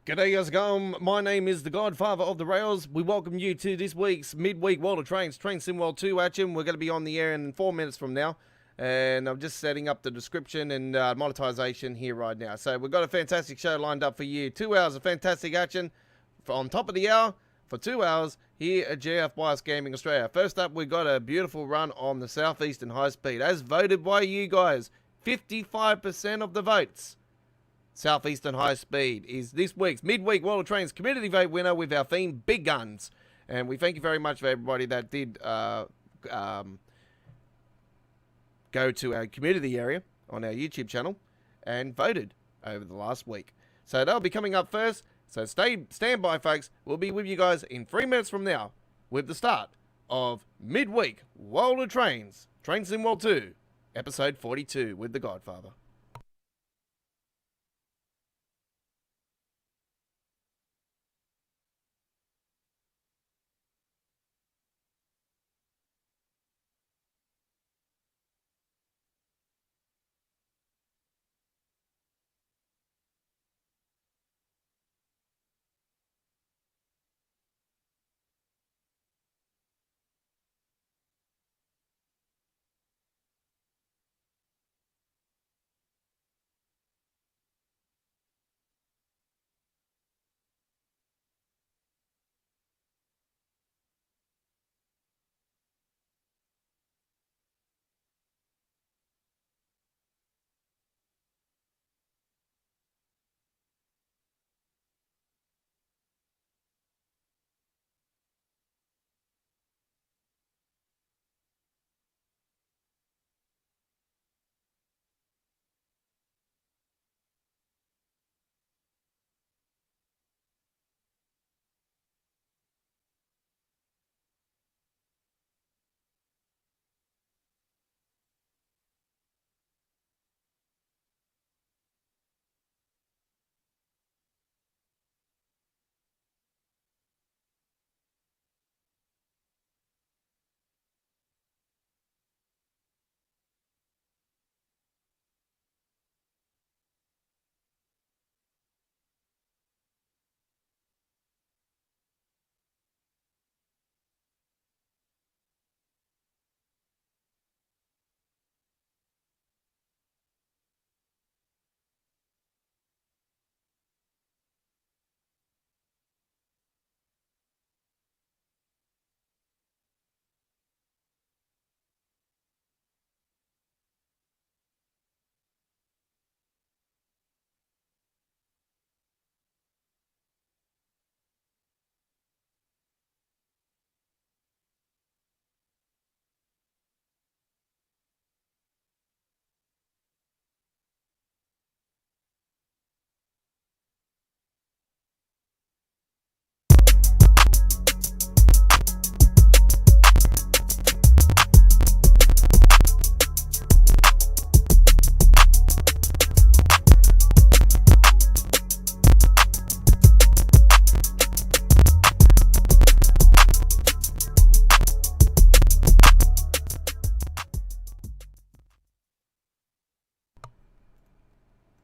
G'day, how's it going? My name is the Godfather of the Rails. We welcome you to this week's midweek World of Trains, Train Sim World 2 action. We're going to be on the air in 4 minutes from now. And I'm just setting up the description and monetization here right now. So we've got a fantastic show lined up for you. 2 hours of fantastic action on top of the hour for 2 hours here at GFYS Gaming Australia. First up, we've got a beautiful run on the Southeastern High Speed. As voted by you guys, 55% of the votes. Southeastern High Speed is this week's Midweek World of Trains community vote winner with our theme Big Guns. And we thank you very much for everybody that did go to our community area on our YouTube channel and voted over the last week. So they'll be coming up first. So stand by, folks. We'll be with you guys in 3 minutes from now with the start of Midweek World of Trains, Train Sim World 2, episode 42 with the Godfather.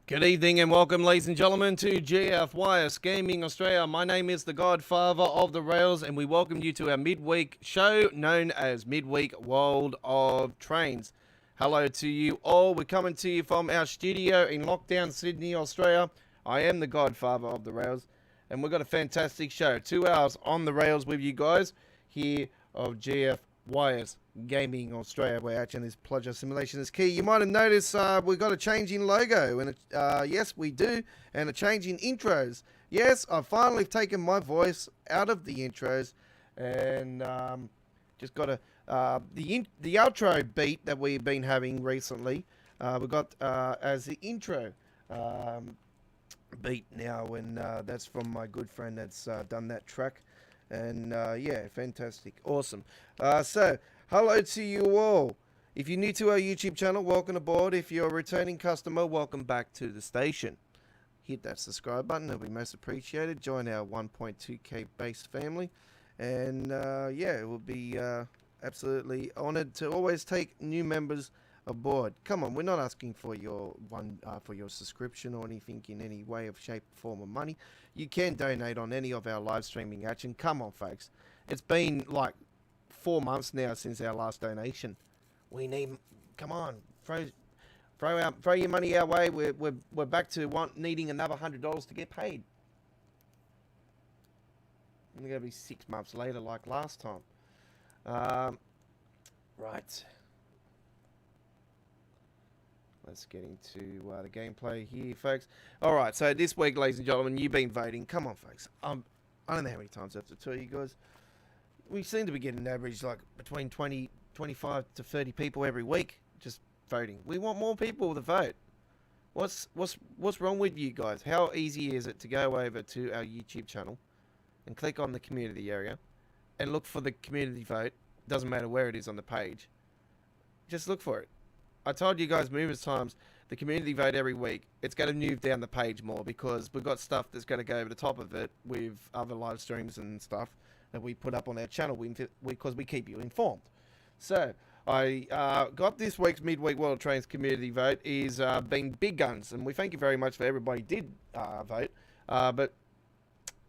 Good evening and welcome, ladies and gentlemen, to GFYS Gaming Australia. My name is the Godfather of the Rails, and we welcome you to our midweek show known as Midweek World of Trains. Hello to you all. We're coming to you from our studio in lockdown Sydney, Australia. I am the Godfather of the Rails, and we've got a fantastic show. 2 hours on the rails with you guys here of GFYS Gaming Australia, where action is pleasure, simulation is key. You might have noticed we've got a change in logo, and yes, we do, and a change in intros. Yes, I've finally taken my voice out of the intros, and just got the outro beat that we've been having recently. We got as the intro beat now, and that's from my good friend that's done that track. And yeah, fantastic, awesome. So hello to you all. If you're new to our YouTube channel, welcome aboard. If you're a returning customer, welcome back to the station. Hit that subscribe button, it'll be most appreciated. Join our 1.2k base family, and yeah, it will be absolutely honored to always take new members aboard. Come on, we're not asking for your for your subscription or anything in any way of shape, form, or money. You can donate on any of our live streaming action. Come on, folks. It's been like 4 months now since our last donation. We need. Come on, throw your money our way. We're back to needing another $100 to get paid. We're gonna be 6 months later, like last time. Right. Let's get into the gameplay here, folks. All right, so this week, ladies and gentlemen, you've been voting. Come on, folks. I don't know how many times I have to tell you guys. We seem to be getting an average like between 25 to 30 people every week just voting. We want more people to vote. What's wrong with you guys? How easy is it to go over to our YouTube channel and click on the community area and look for the community vote? Doesn't matter where it is on the page. Just look for it. I told you guys numerous times, the community vote every week, it's going to move down the page more because we've got stuff that's going to go over the top of it with other live streams and stuff that we put up on our channel because we keep you informed. So, I got this week's Midweek World of Trains community vote is being big guns, and we thank you very much for everybody who did vote. But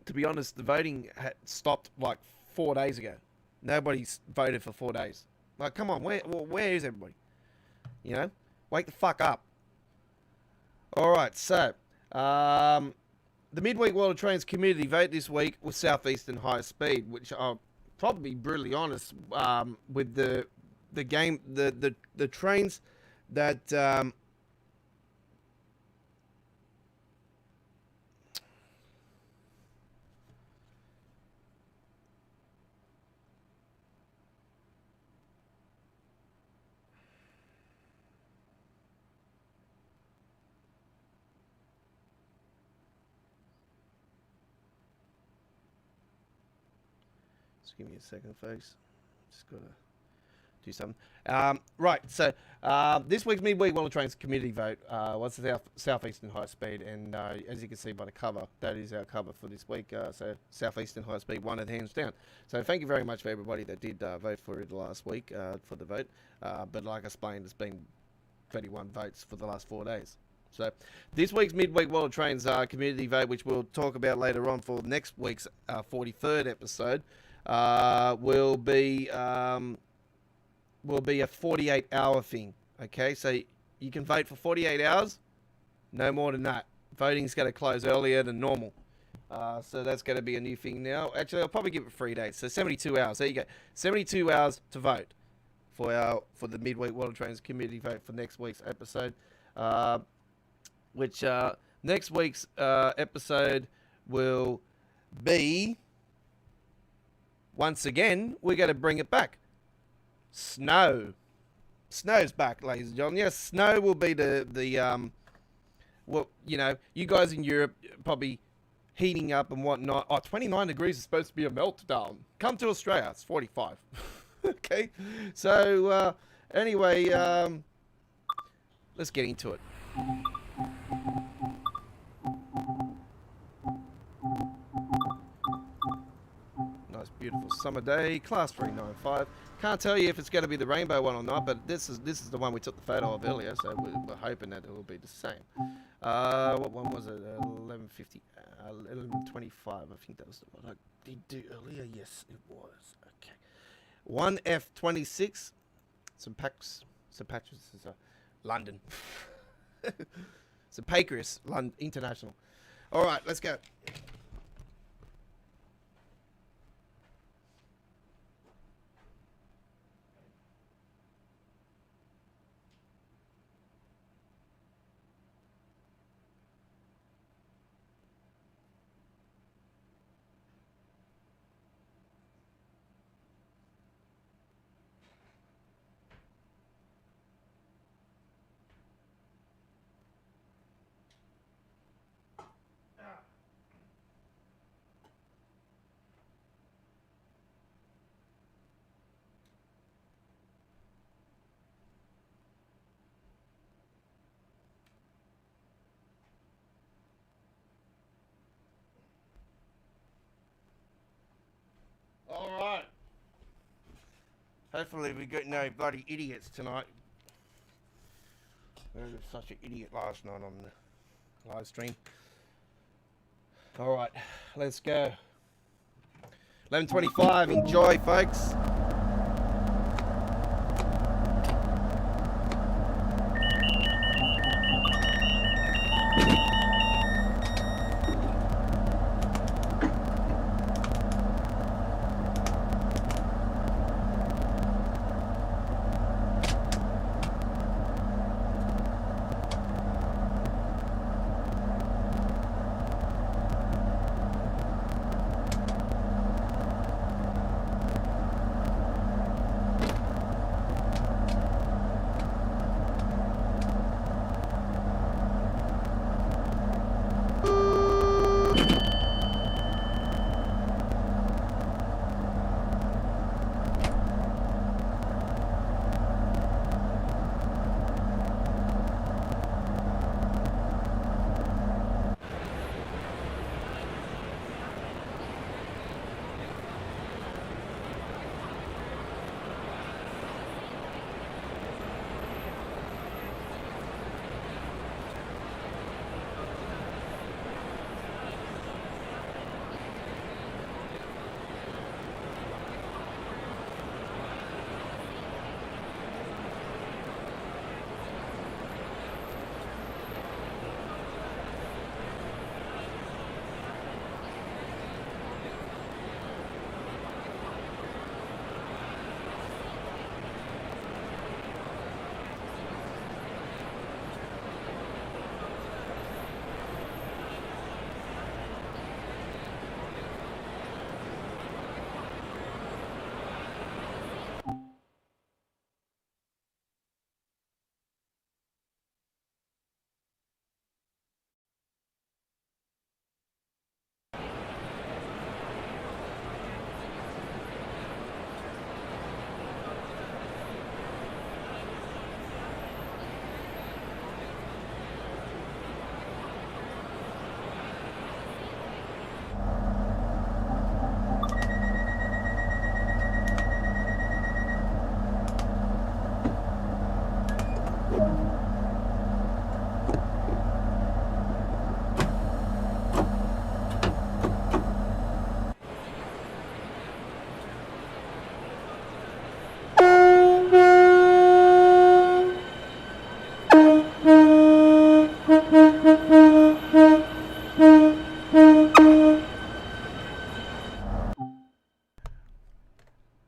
to be honest, the voting had stopped like 4 days ago. Nobody's voted for 4 days. Like, come on, where is everybody? You know, wake the fuck up. All right, so the Midweek World of Trains community vote this week was Southeastern High Speed, which I'll probably be brutally honest with the trains that just give me a second, folks. Just gotta do something. Right, so this week's Midweek World of Trains community vote was the Southeastern High Speed, and as you can see by the cover, that is our cover for this week. So Southeastern High Speed won it hands down. So thank you very much for everybody that did vote for it last week for the vote. But like I explained, it's been 31 votes for the last 4 days. So this week's Midweek World of Trains community vote, which we'll talk about later on for next week's 43rd episode, will be a 48-hour thing. Okay, so you can vote for 48 hours, no more than that. Voting's going to close earlier than normal. So that's going to be a new thing now. Actually, I'll probably give it 3 days. So 72 hours. There you go. 72 hours to vote for the Midweek World of Trains community vote for next week's episode. Which next week's episode will be, once again, we're going to bring it back. Snow. Snow's back, ladies and gentlemen. Yes, snow will be well, you know, you guys in Europe probably heating up and whatnot. Oh, 29 degrees is supposed to be a meltdown. Come to Australia, it's 45. Okay, so anyway, let's get into it. Nice, beautiful summer day, class 395. Can't tell you if it's going to be the rainbow one or not, but this is the one we took the photo of earlier, so we're hoping that it will be the same. What one was it? 11:50, 11:25. I think that was the one I did do earlier. Yes, it was. Okay. 1F26. St Patrick's is London. St Pancras, London International. All right, let's go. All right. Hopefully we got no bloody idiots tonight I was such an idiot last night on the live stream. Alright, let's go. 11:25, enjoy folks.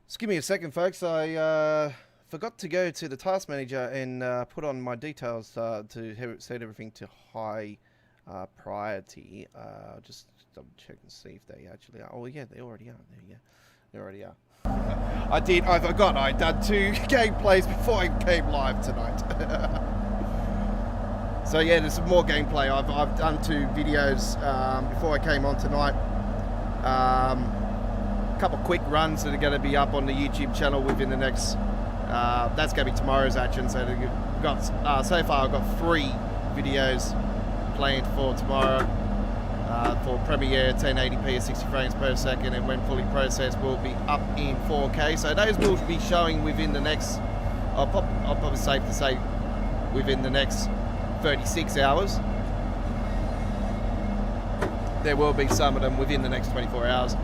Just give me a second, folks. I forgot to go to the task manager and put on my details to have it set everything to high priority. Just double check and see if they actually are. Oh yeah, they already are. There you go. They already are. I forgot. I'd done 2 gameplays before I came live tonight. So yeah, there's some more gameplay. I've done 2 videos before I came on tonight. Couple quick runs that are going to be up on the YouTube channel within the next. That's going to be tomorrow's action. So we've got so far I've got 3 videos planned for tomorrow for Premiere 1080p at 60 frames per second, and when fully processed will be up in 4K. So those will be showing within the next. I'll probably safe to say within the next 36 hours. There will be some of them within the next 24 hours.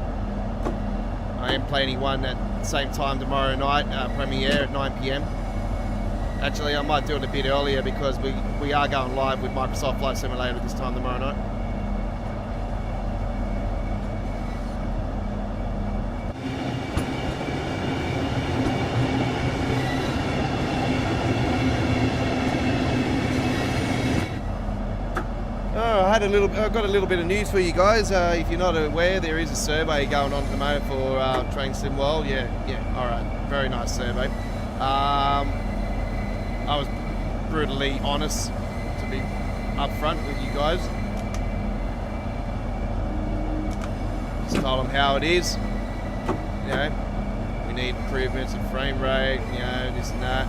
I am planning one at the same time tomorrow night, premiere at 9 PM. Actually, I might do it a bit earlier because we are going live with Microsoft Flight Simulator this time tomorrow night. I've got a little bit of news for you guys. If you're not aware, there is a survey going on at the moment for Train Sim World. Yeah, all right, very nice survey. I was brutally honest, to be upfront with you guys. Just told them how it is. You know, we need improvements in frame rate. You know, this and that.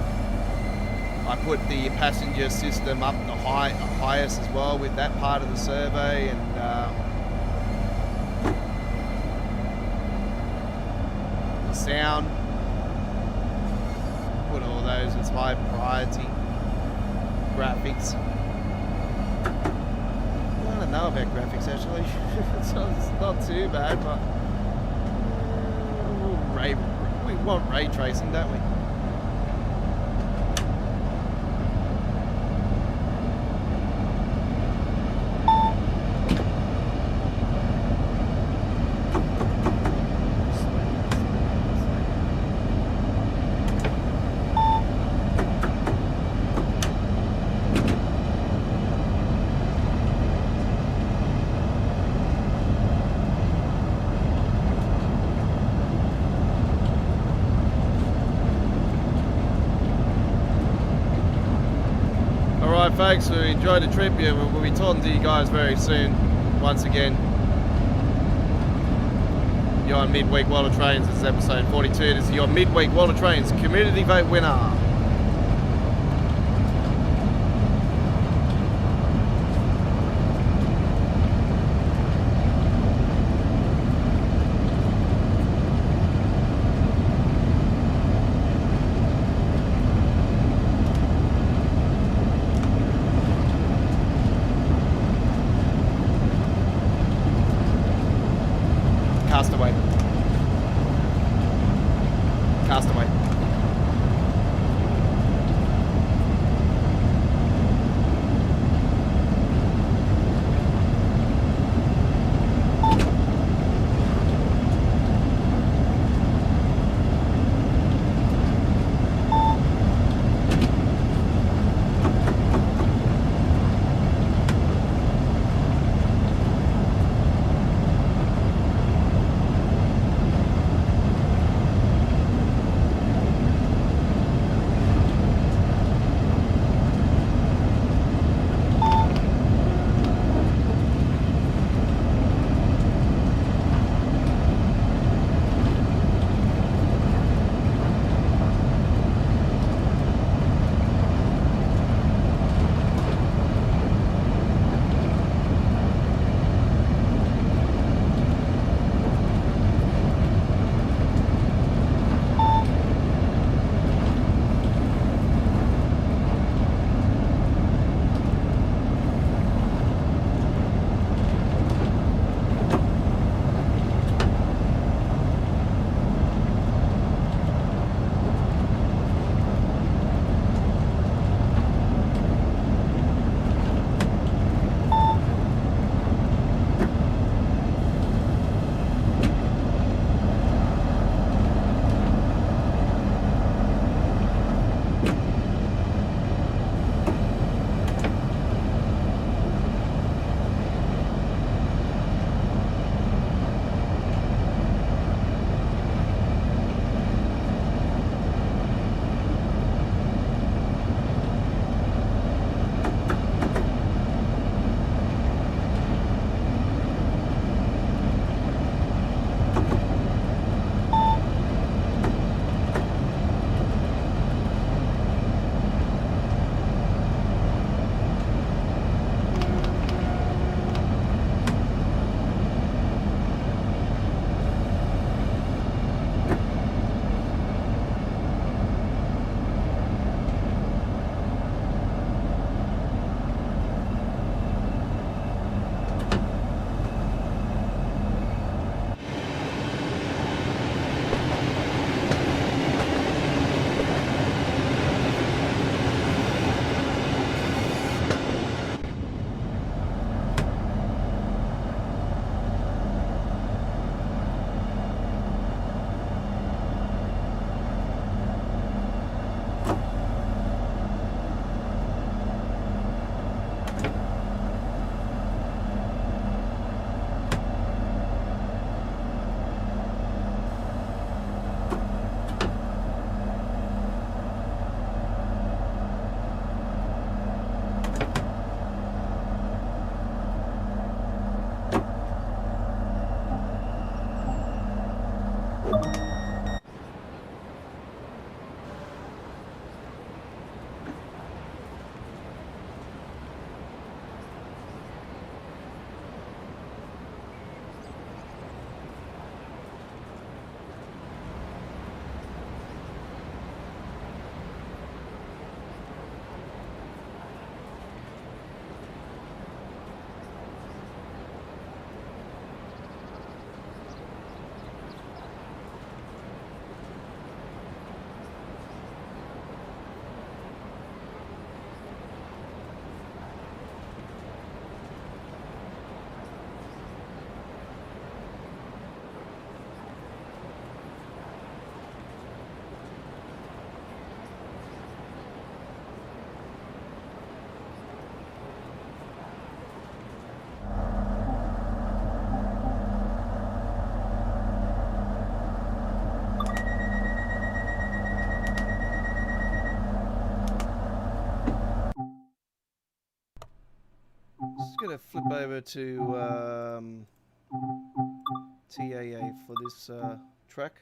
I put the passenger system up the highest as well with that part of the survey, and the sound, put all those as high priority. graphics. I don't know about graphics actually. It's not too bad, but we want ray tracing, don't we? Alright folks, we enjoyed the trip here. We'll be talking to you guys very soon. Once again, you're on Midweek World of Trains. This is episode 42. This is your Midweek World of Trains community vote winner. Castaway. Castaway. going to flip over to TAA for this track.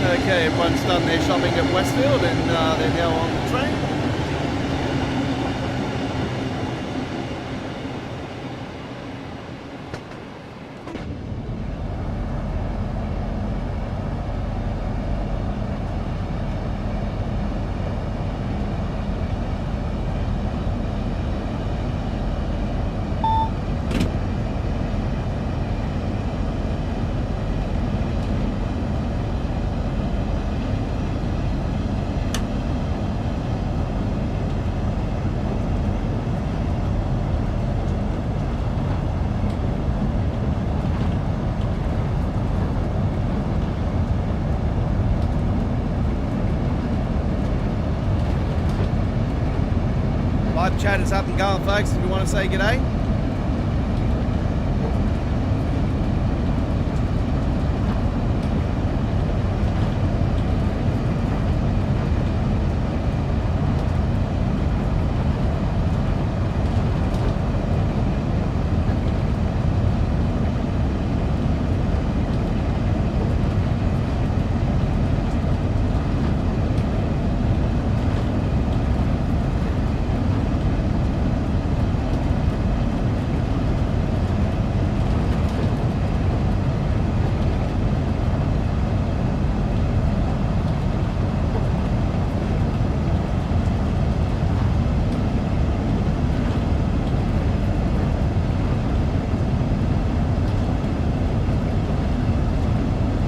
Okay, everyone's done their shopping at Westfield and they're now on the train. Live chat is up and going, folks, if you want to say g'day.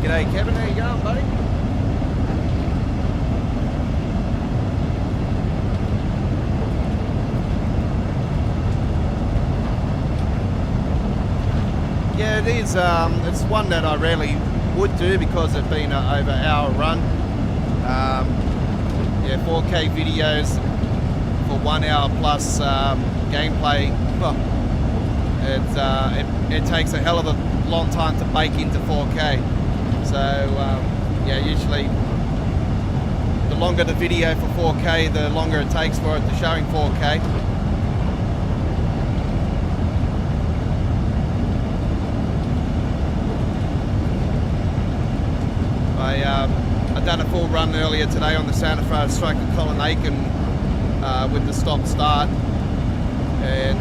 G'day Kevin, how you going, buddy? Yeah, it is. It's one that I rarely would do because it's been an over hour run. Yeah, 4K videos for 1 hour plus gameplay. Well, it takes a hell of a long time to bake into 4K. So yeah, usually the longer the video for 4K, the longer it takes for it to show in 4K. I done a full run earlier today on the Santa Fe stroke of Colin Aiken with the stop-start, and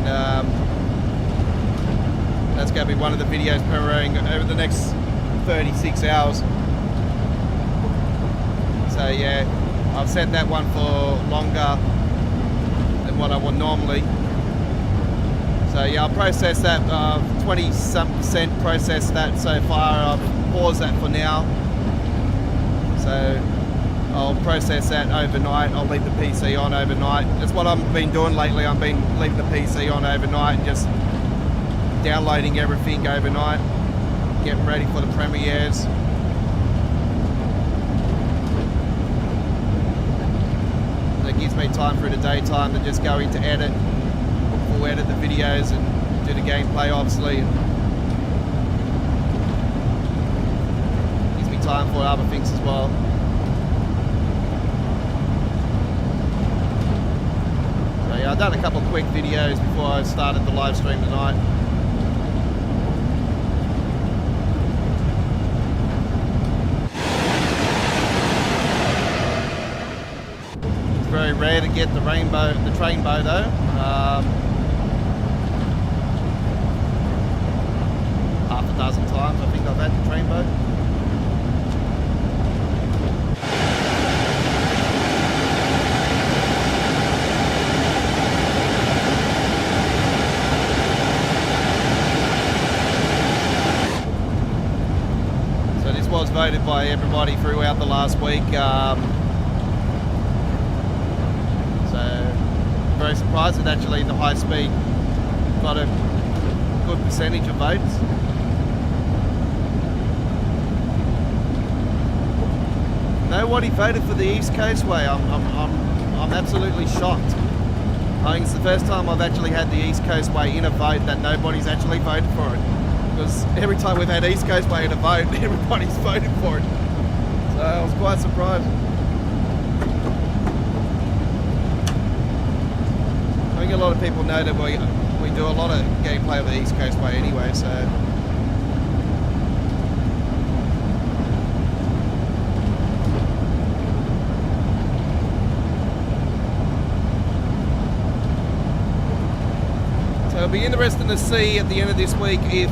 that's going to be one of the videos premiering over the next 36 hours. So yeah, I've set that one for longer than what I would normally. So yeah, I'll process that, 20-some% processed that so far. I'll pause that for now. So I'll process that overnight. I'll leave the PC on overnight. That's what I've been doing lately. I've been leaving the PC on overnight and just downloading everything overnight, getting ready for the premieres. That gives me time through the daytime to just go into edit, full edit the videos and do the gameplay, obviously. And gives me time for other things as well. So yeah, I've done a couple of quick videos before I started the live stream tonight. Very rare to get the trainbow though. Half a dozen times I think I've had the trainbow. So this was voted by everybody throughout the last week. very surprised that actually the high speed got a good percentage of votes. Nobody voted for the East Coast Way. I'm absolutely shocked. I think it's the first time I've actually had the East Coast Way in a vote that nobody's actually voted for it. Because every time we've had East Coast Way in a vote, everybody's voted for it. So I was quite surprised. I think a lot of people know that we do a lot of gameplay of the East Coast Way anyway, so... It'll be interesting to see at the end of this week if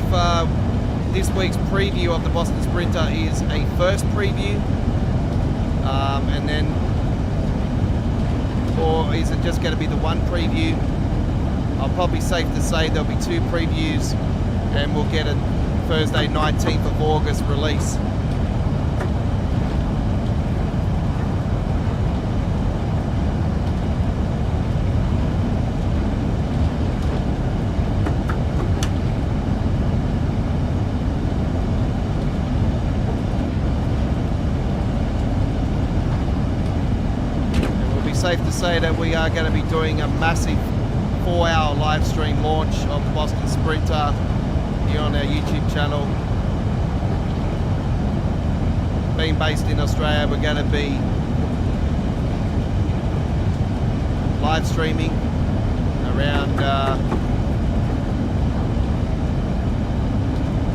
this week's preview of the Boston Sprinter is a first preview, and then, or is it just going to be the one preview? I'll probably safe to say there'll be two previews, and we'll get a Thursday 19th of August release. Safe to say that we are going to be doing a massive 4-hour live stream launch of the Boston Sprinter here on our YouTube channel. Being based in Australia, we're going to be live streaming around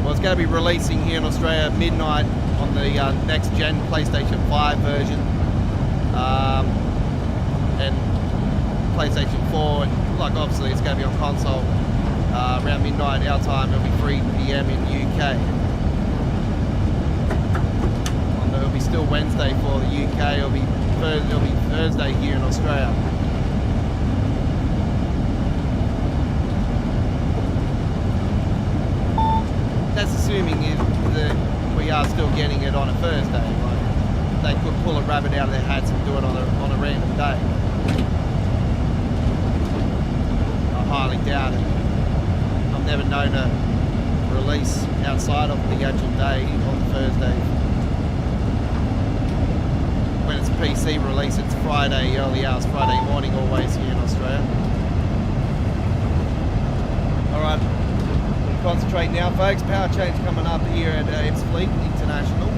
well, it's going to be releasing here in Australia at midnight on the next gen PlayStation 5 version. And PlayStation 4, and like obviously it's going to be on console around midnight our time. It'll be 3 PM in the UK. And it'll be still Wednesday for the UK. It'll be Thursday here in Australia. That's assuming that we are still getting it on a Thursday. Like, they could pull a rabbit out of their hats and do it on a random day. I highly doubt it. I've never known a release outside of the actual day on Thursday. When it's a PC release, it's Friday, early hours, Friday morning, always here in Australia. Alright, we'll concentrate now, folks. Power change coming up here at Epiosde International.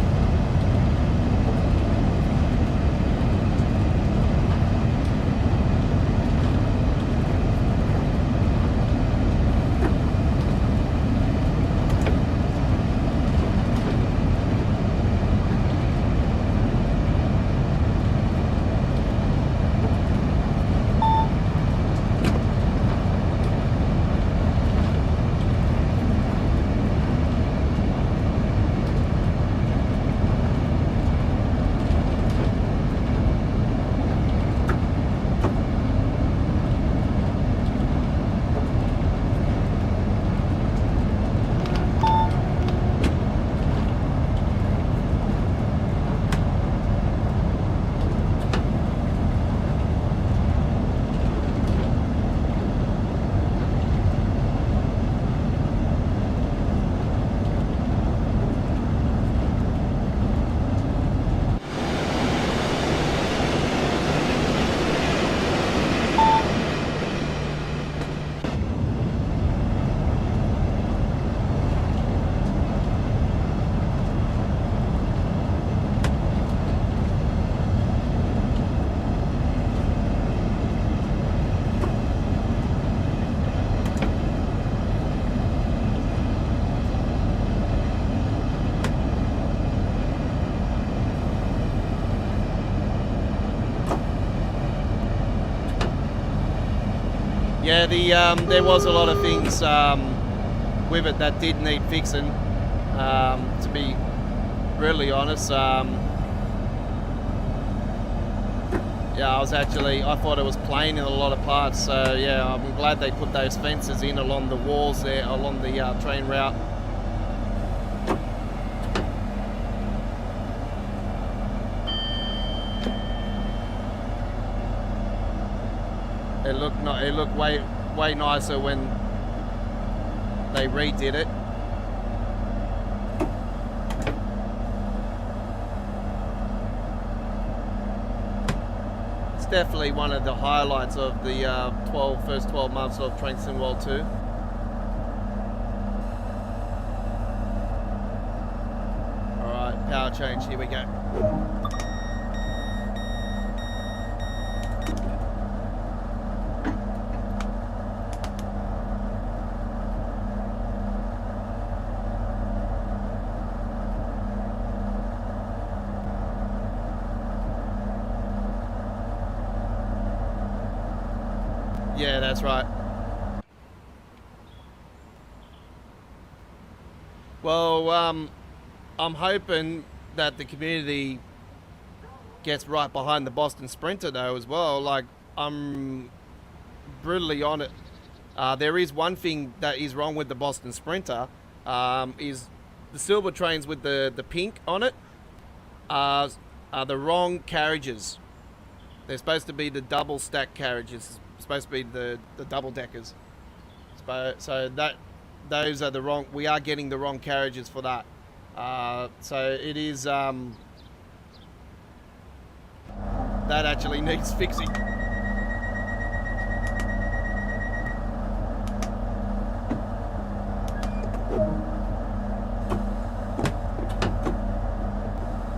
Yeah, there was a lot of things with it that did need fixing, to be really honest. Yeah, I thought it was plain in a lot of parts, so yeah, I'm glad they put those fences in along the walls there, along the train route. It looked way nicer when they redid it. It's definitely one of the highlights of the first 12 months of Train Sim World 2. Alright, power change, here we go. Yeah, that's right. Well, I'm hoping that the community gets right behind the Boston Sprinter though as well. Like, I'm brutally on it. There is one thing that is wrong with the Boston Sprinter, is the silver trains with the pink on it are the wrong carriages. They're supposed to be the double stack carriages. Supposed to be the double deckers. So those are the wrong. We are getting the wrong carriages for that. So it is that actually needs fixing.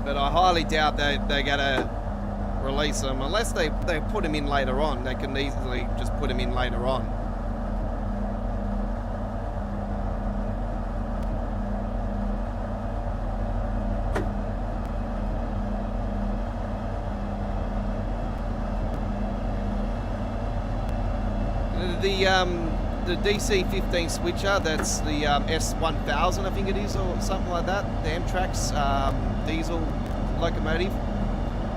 But I highly doubt they're gonna release them unless they put them in later on. They can easily just put them in later on. The DC-15 switcher, that's the S1000 I think it is, or something like that, the Amtrak's diesel locomotive.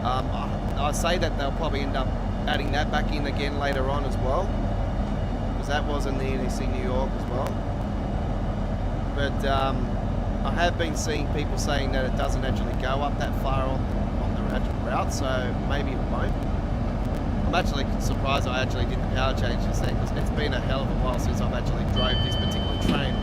I say that they'll probably end up adding that back in again later on as well, because that was in the NEC New York as well. But I have been seeing people saying that it doesn't actually go up that far on the actual route, so maybe it won't. I'm actually surprised I actually did the power change this thing, because it's been a hell of a while since I've actually drove this particular train.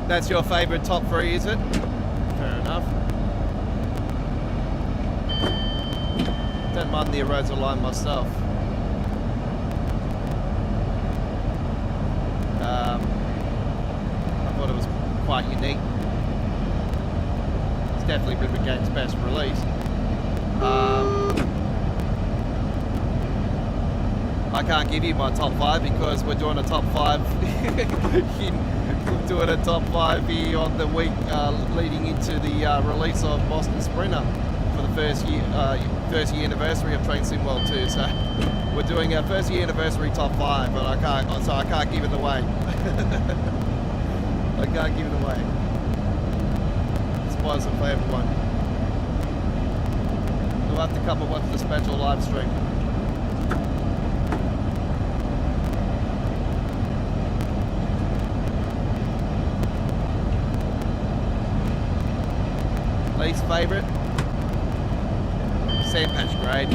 That's your favourite top three, is it? Fair enough. Don't mind the Arosa line myself. I thought it was quite unique. It's definitely River Game's best release. I can't give you my top 5 because we're doing a top 5 doing a top 5 here on the week leading into the release of Boston Sprinter for the first year anniversary of Train Sim World 2. So we're doing our first year anniversary top 5, but I can't give it away. I can't give it away. Spoils it for everyone. You'll have to come and watch the special live stream. Least favourite, Sandpatch Grade.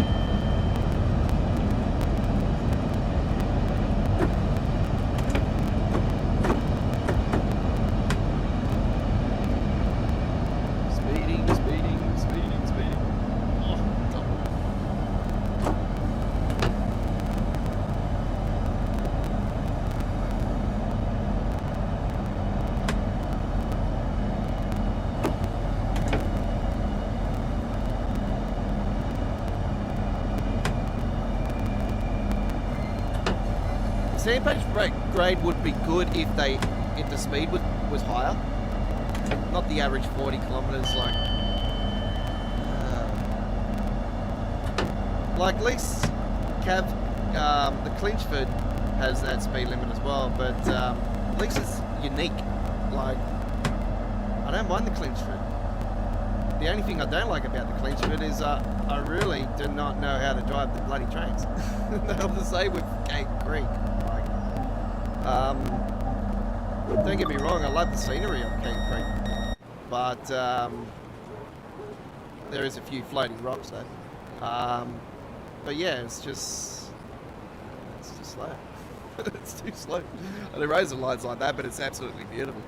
Speeding. Oh, God. Sandpatch grade would be good if the speed was higher, not the average 40 kilometers like at least the Clinchford has that speed limit as well, but at least it's unique. Like, I don't mind the Clinchford. The only thing I don't like about the Clinchford is I really do not know how to drive the bloody trains. They're the same with Cave Creek. Like, don't get me wrong, I love the scenery of Cave Creek, but there is a few floating rocks though. But yeah, it's just slow. It's too slow. And the razor lights like that, but it's absolutely beautiful.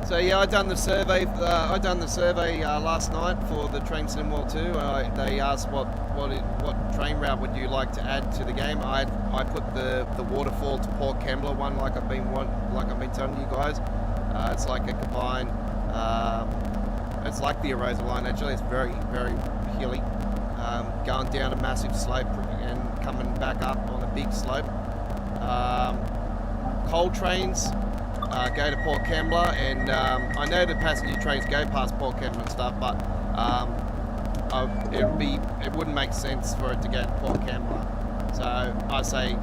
So yeah, I done the survey. Last night for the Train Sim World 2. They asked what train route would you like to add to the game. I put the waterfall to Port Kembla one, like I've been telling you guys. It's like a combined. It's like the Erosa line actually. It's very hilly, going down a massive slope and coming back up on a big slope. Coal trains. Go to Port Kembla, and I know the passenger trains go past Port Kembla and stuff, but it wouldn't make sense for it to go to Port Kembla. So I say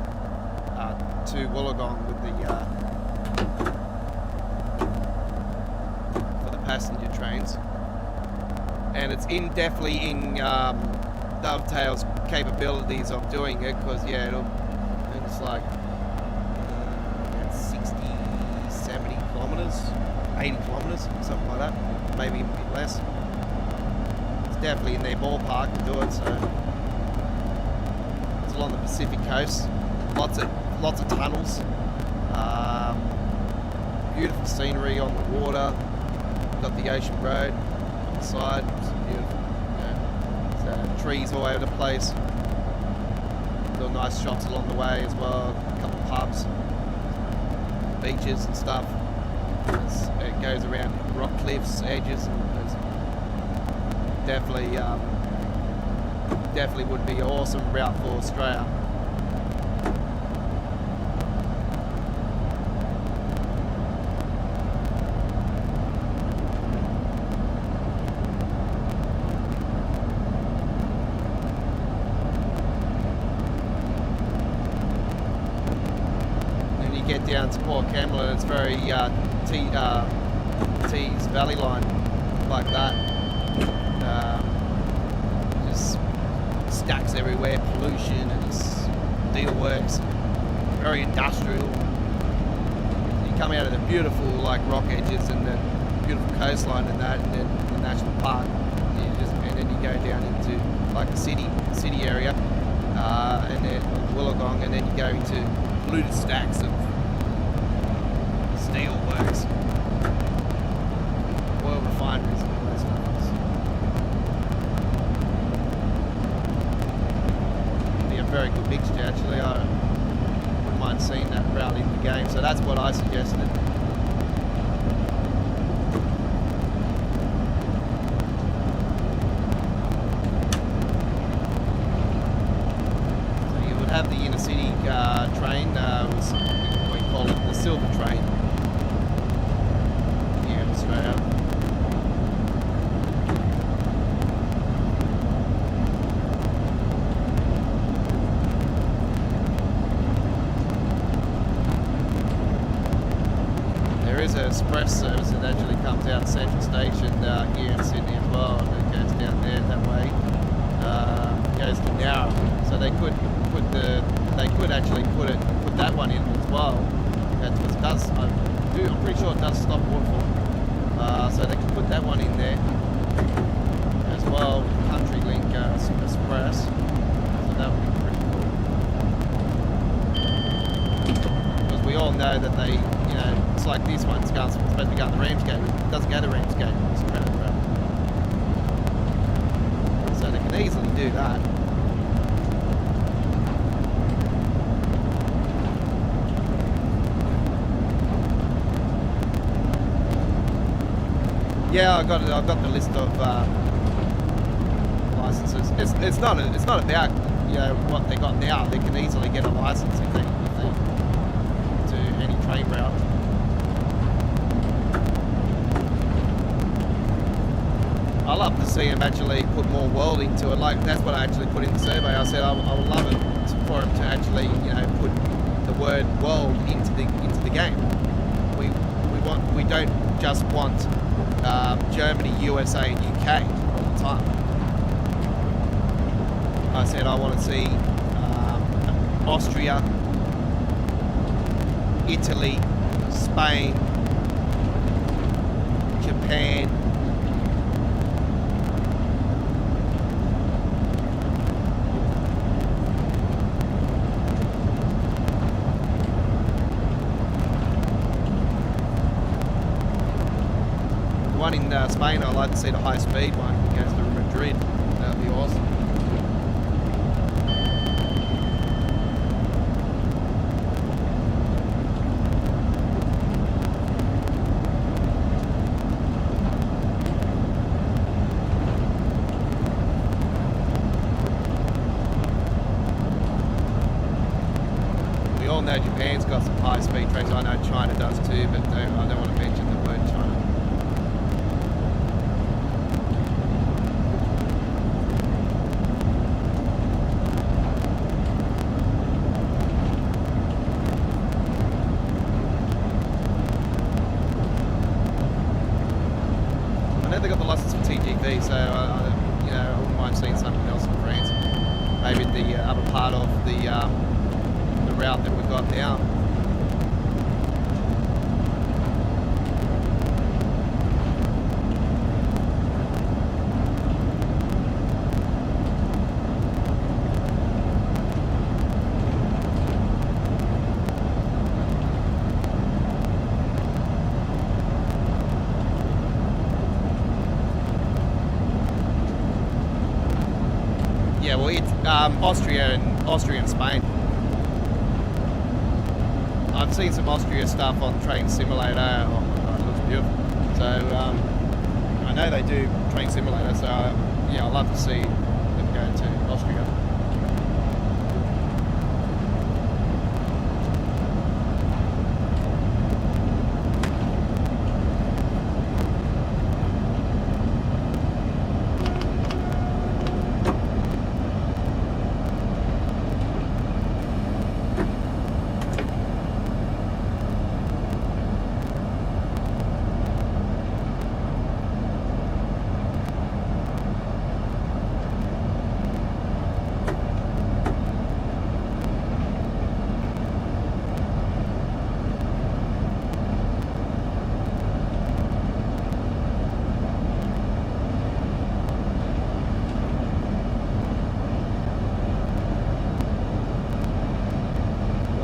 to Wollongong with for the passenger trains, and it's definitely in Dovetail's capabilities of doing it, because it's like 80 kilometres, something like that, maybe a bit less. It's definitely in their ballpark to do it. So it's along the Pacific coast, lots of tunnels, beautiful scenery on the water. Got the ocean road on the side, it's beautiful. So trees all over the place. Little nice shops along the way as well. A couple of pubs, beaches and stuff. It goes around rock cliffs, edges, and definitely would be an awesome route for Australia. Then you get down to Port Kembla, it's very Tees Valley line like that. Just stacks everywhere, pollution and steel works, very industrial. You come out of the beautiful like rock edges and the beautiful coastline and that, and then the national park, and then you go down into like the city area, and then Wollongong, and then you go into polluted stacks of steel works, oil refineries and all that stuff. It'd be a very good mixture actually. I wouldn't mind seeing that route in the game, so that's what I suggested. So you would have the inner city train, we call it the silver train here in Australia. There is an express service that actually comes out Central Station here in Sydney as well, and it goes down there that way. Goes to Nowra, so they could actually put that one in as well. I'm pretty sure it does stop waterfall. So they can put that one in there as well. Country Link Express. So that would be pretty cool. Because we all know that they, it's like this one's supposed to be going to Ramsgate. It doesn't go to Ramsgate. It's around the road. So they can easily do that. Yeah, I've got the list of license licenses. It's not about, you know, what they got now. They can easily get a license if they to any train route. I love to see them actually put more world into it. Like, that's what I actually put in the survey. I said I would love it for them to actually, you know, put the word world into the game. We don't just want Germany, USA, and UK all the time. I said I want to see Austria, Italy, Spain, Japan. One in Spain, I'd like to see the high speed one. It goes to Madrid. That would be awesome. We all know Japan's got some high speed trains. I know China does too, but I don't want to mention the word China. They got the license for TGV, so you know, I wouldn't mind seeing something else in France. Maybe the other part of the route that we've got now. Yeah, well, it's Austria and Spain. I've seen some Austria stuff on Train Simulator. Oh my god, it looks beautiful. So I know they do Train Simulator. So yeah, I'd love to see them go to Austria.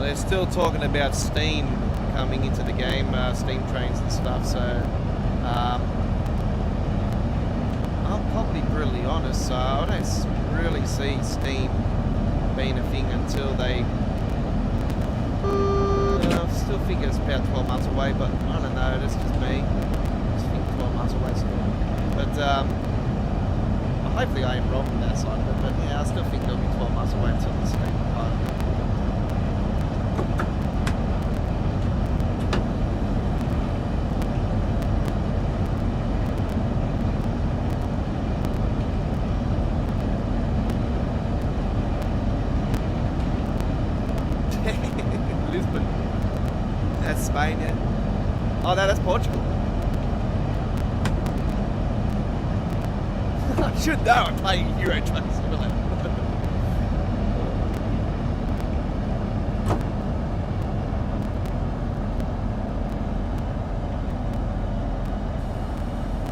They're still talking about Steam coming into the game, Steam trains and stuff, so I'm probably brutally honest, so I don't really see Steam being a thing until they I still think it's about 12 months away, but I don't know, that's just me. I just think 12 months away still. But hopefully I am wrong on that side of it, but yeah, I still think it'll be 12 months away until the Steam part. Lisbon. That's Spain, yeah. Oh no, that's Portugal. I should know, I'm playing Euro Truck Simulator.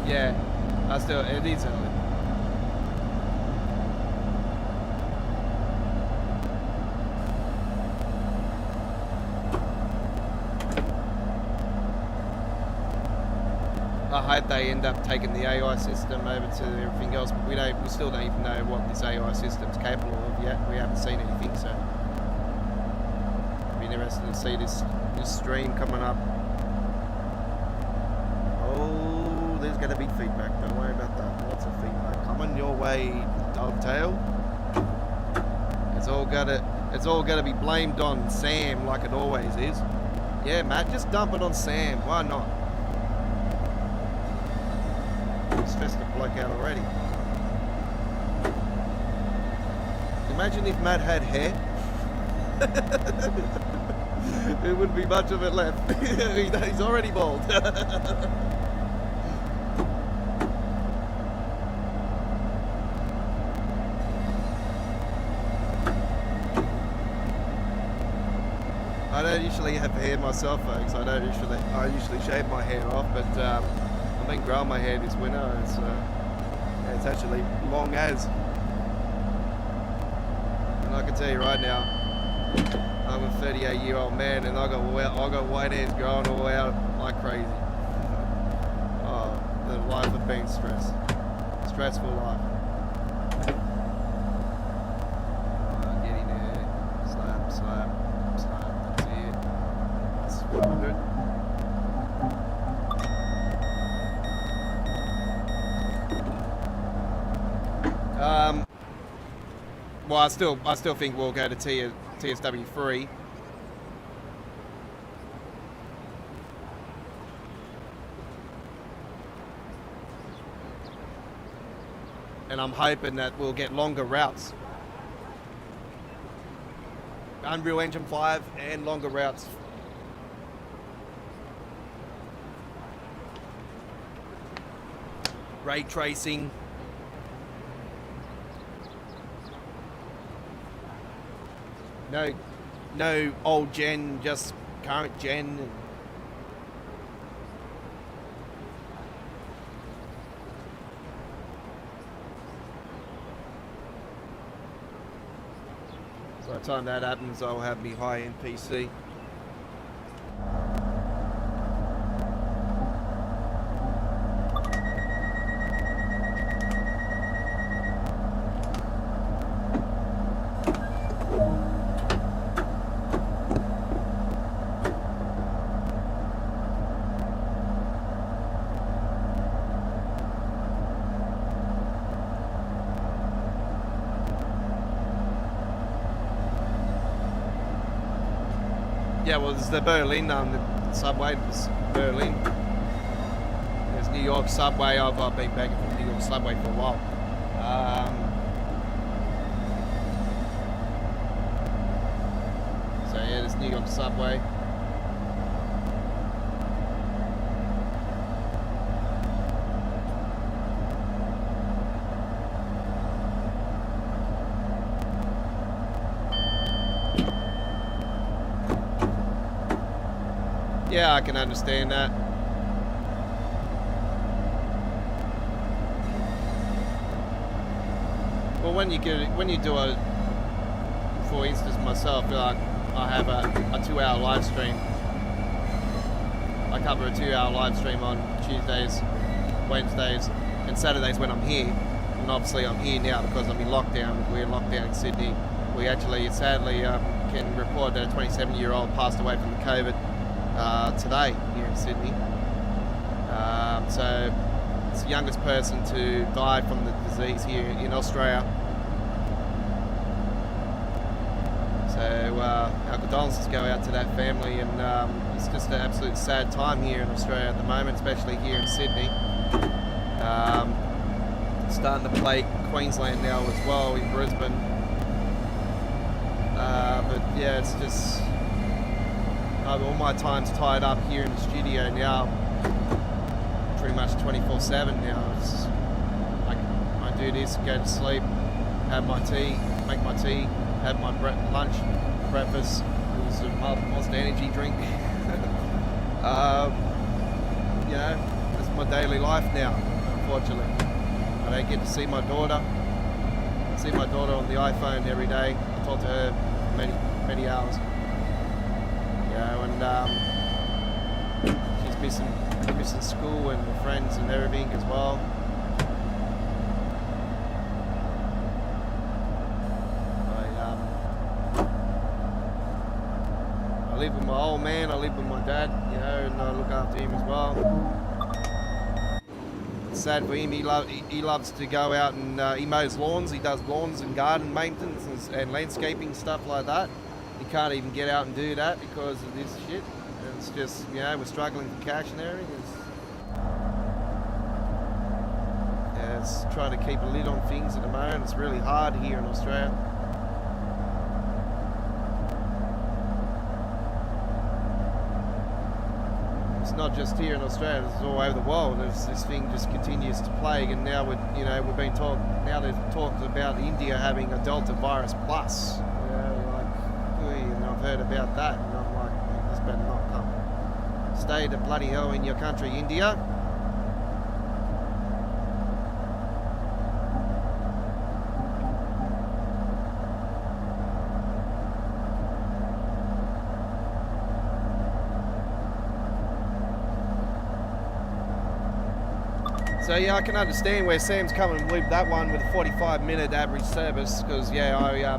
Yeah, it is early. I hope they end up taking the AI system over to everything else, but we still don't even know what this AI system's capable of yet. We haven't seen anything, so it'll be interesting to see this stream coming up. Oh, there's going to be feedback. Don't worry about that. Lots of feedback coming your way, Dovetail. It's all gotta be blamed on Sam, like it always is. Yeah, Matt, just dump it on Sam. Why not? I'm stressed the bloke out already. Imagine if Matt had hair. There wouldn't be much of it left. He's already bald. I don't usually have hair myself, folks. I usually shave my hair off, but I've been growing my hair this winter. It's actually long as. And I can tell you right now, I'm a 38-year-old man, and I got white hairs growing all out like crazy. Oh, the life of being stressful life. Get in there, slap. That's it. That's what I'm doing. Well, I still think we'll go to TSW3. And I'm hoping that we'll get longer routes. Unreal Engine 5 and longer routes. Ray tracing. No old gen, just current gen. So by the time that happens, I'll have me high-end PC. Yeah, well, there's the Berlin, the subway, there's Berlin. There's New York subway. I've been back from New York subway for a while. So yeah, there's New York subway. Yeah, I can understand that. Well, when you do a, for instance, myself, I have a 2-hour live stream. I cover a 2-hour live stream on Tuesdays, Wednesdays, and Saturdays when I'm here. And obviously, I'm here now because I'm in lockdown. We're in lockdown in Sydney. We actually, sadly, can report that a 27-year-old passed away from COVID. Today here in Sydney. So it's the youngest person to die from the disease here in Australia. So our condolences go out to that family, and it's just an absolute sad time here in Australia at the moment, especially here in Sydney. Starting to plague Queensland now as well, in Brisbane. But yeah, it's just all my time's tied up here in the studio now, pretty much 24/7 now. I do this, go to sleep, have my tea, make my tea, have my lunch, breakfast, it's a Monster Energy drink. You know, that's my daily life now, unfortunately. I don't get to see my daughter. I see my daughter on the iPhone every day. I talk to her many hours. And she's missing school and her friends and everything as well. I live with my old man, I live with my dad, you know, and I look after him as well. It's sad for him. He loves to go out and he mows lawns. He does lawns and garden maintenance and landscaping stuff like that. He can't even get out and do that because of this shit. And it's just, you know, we're struggling for cash and everything. It's trying to keep a lid on things at the moment. It's really hard here in Australia. It's not just here in Australia, it's all over the world. This thing just continues to plague, and now we've been told, now there's talks about India having a Delta virus plus. And I've heard about that, and I'm like, man, this better not come. Stay the bloody hell in your country, India. So yeah, I can understand where Sam's coming with that one with a 45-minute average service, because yeah, I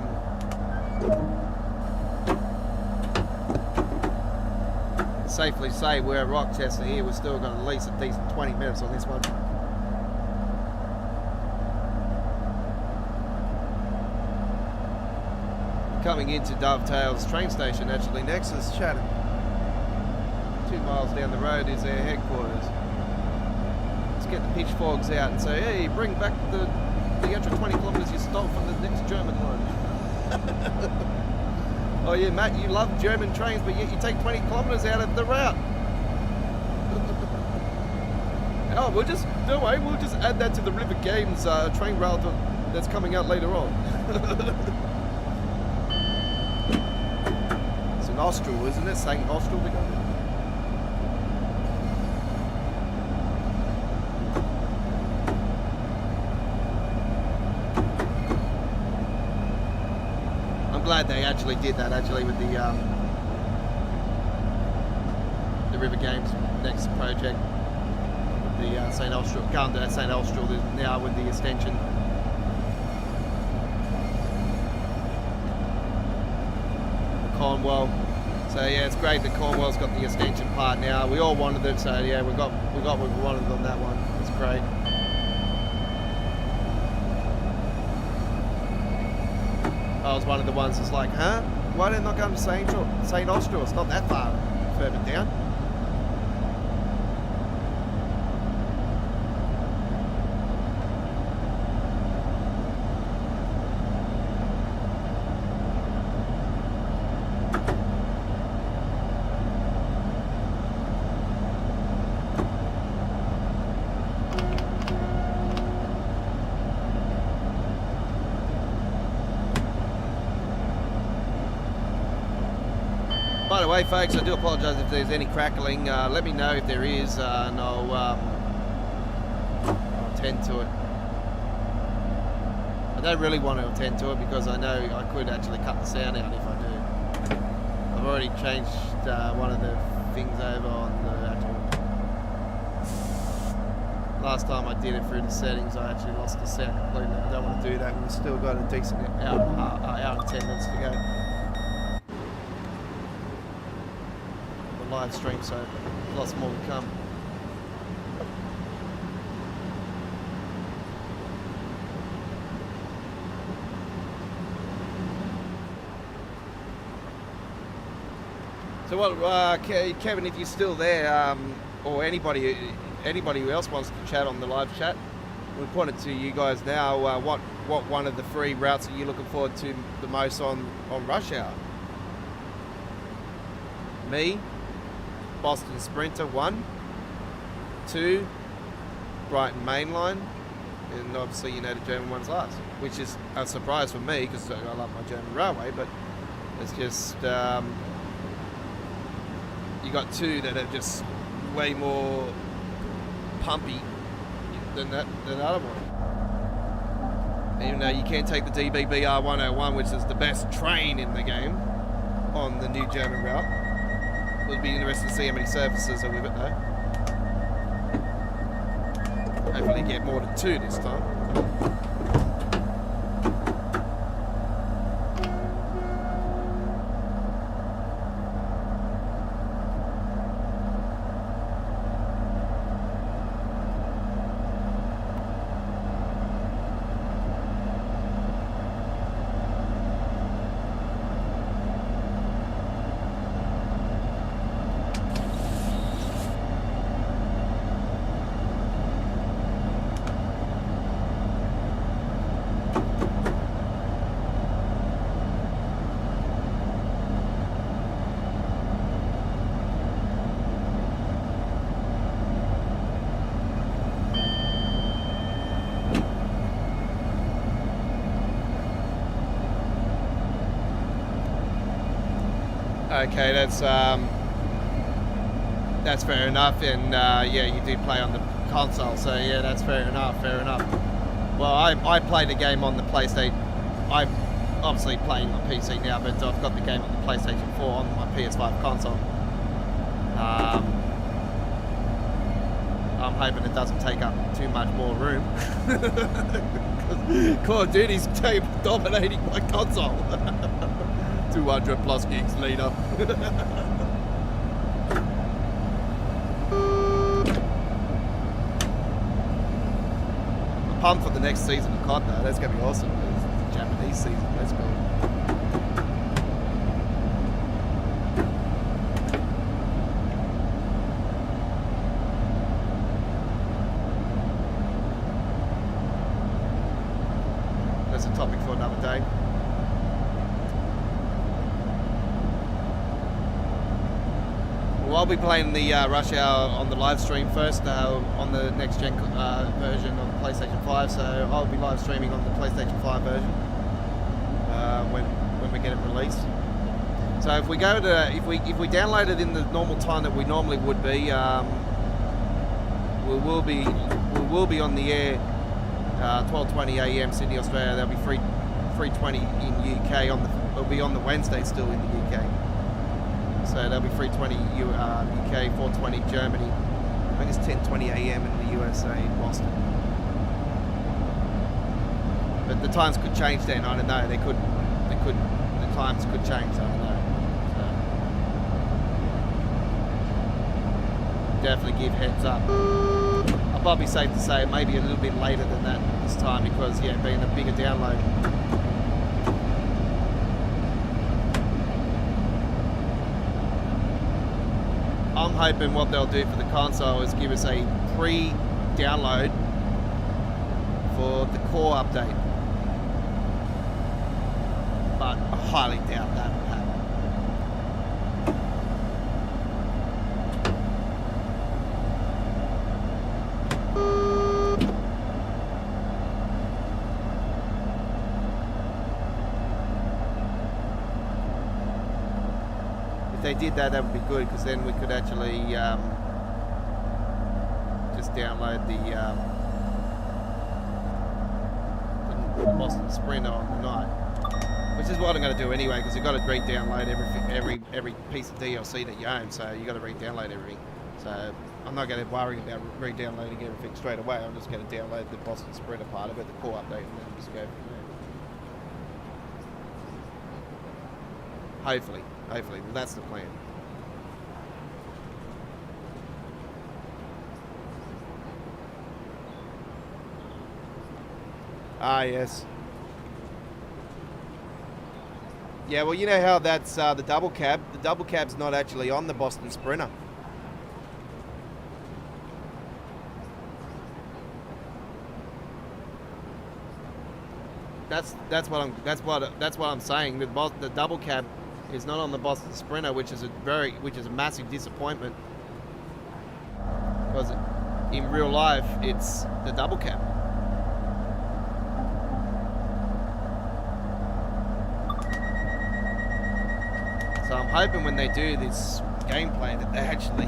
safely say we're at Rochester here, we've still got at least a decent 20 minutes on this one. Coming into Dovetail's train station actually next is Chatham. 2 miles down the road is their headquarters. Get the pitchforks out and say, hey, bring back the extra 20 kilometres you stole from the next German line. Oh yeah, Matt, you love German trains, but yet you take 20 kilometres out of the route. Oh, don't worry, we'll just add that to the River Games train route that's coming out later on. It's an Austral, isn't it? St. Austral they got it. Glad they actually did that with the River Games next project, the St. Austral, going to St. Austral now with the extension. Cornwall, so yeah, it's great that Cornwall's got the extension part now. We all wanted it, so yeah, we got what we wanted on that one. It's great. I was one of the ones that's like, huh? Why did not go to St. Austral? It's not that far further down. By the way, folks, I do apologise if there's any crackling. Let me know if there is, and I'll attend to it. I don't really want to attend to it because I know I could actually cut the sound out if I do. I've already changed one of the things over on the actual... Last time I did it through the settings, I actually lost the sound completely. I don't want to do that. We've still got a decent hour and 10 minutes to go. Live stream, so lots more to come. So what, Kevin, if you're still there, or anybody who else wants to chat on the live chat, we'll point it to you guys now. What one of the 3 routes are you looking forward to the most on rush hour? Me, Boston Sprinter 1, 2, Brighton Mainline, and obviously the German one's last, which is a surprise for me because I love my German railway, but it's just you got 2 that are just way more pumpy than the other one. Even though you can take the DBBR 101, which is the best train in the game, on the new German route. It'll be interesting to see how many services are with it though. Hopefully get more than 2 this time. Okay, that's fair enough, and yeah, you do play on the console, so yeah, that's fair enough. Well, I played the game on the PlayStation. I'm obviously playing on PC now, but I've got the game on the PlayStation 4 on my PS5 console. I'm hoping it doesn't take up too much more room. Call of Duty's dominating my console. 200 plus gigs later. I'm pumped for the next season of COD though. That's going to be awesome. It's the Japanese season. Let's go. That's a topic for another day. Well, I'll be playing the Rush Hour on the live stream first on the next gen version of the PlayStation 5. So I'll be live streaming on the PlayStation 5 version when we get it released. So if we go to if we download it in the normal time that we normally would be, we will be on the air 12:20 a.m. Sydney, Australia. There'll be 3:20 in UK it'll be on the Wednesday still in the UK. So that'll be 3:20 UK, 4:20 Germany. I think it's 10:20 a.m. in the USA in Boston. But the times could change then. I don't know. The times could change. I don't know. So definitely give heads up. I'll probably safe to say maybe a little bit later than that this time because yeah, being a bigger download. I'm hoping what they'll do for the console is give us a pre-download for the core update. But I highly doubt that will happen. If they did that, that would be good because then we could actually just download the Boston Sprinter on the night, which is what I'm going to do anyway because you've got to re-download every piece of DLC that you own, so you've got to re-download everything. So I'm not going to worry about re-downloading everything straight away. I'm just going to download the Boston Sprinter part of it, the core update, and then just go from there. Hopefully, that's the plan. Ah, yes. Yeah, well, you know how that's the double cab. The double cab's not actually on the Boston Sprinter. That's what I'm saying. The double cab is not on the Boston Sprinter, which is a massive disappointment because in real life it's the double cab. So I'm hoping when they do this gameplay that they actually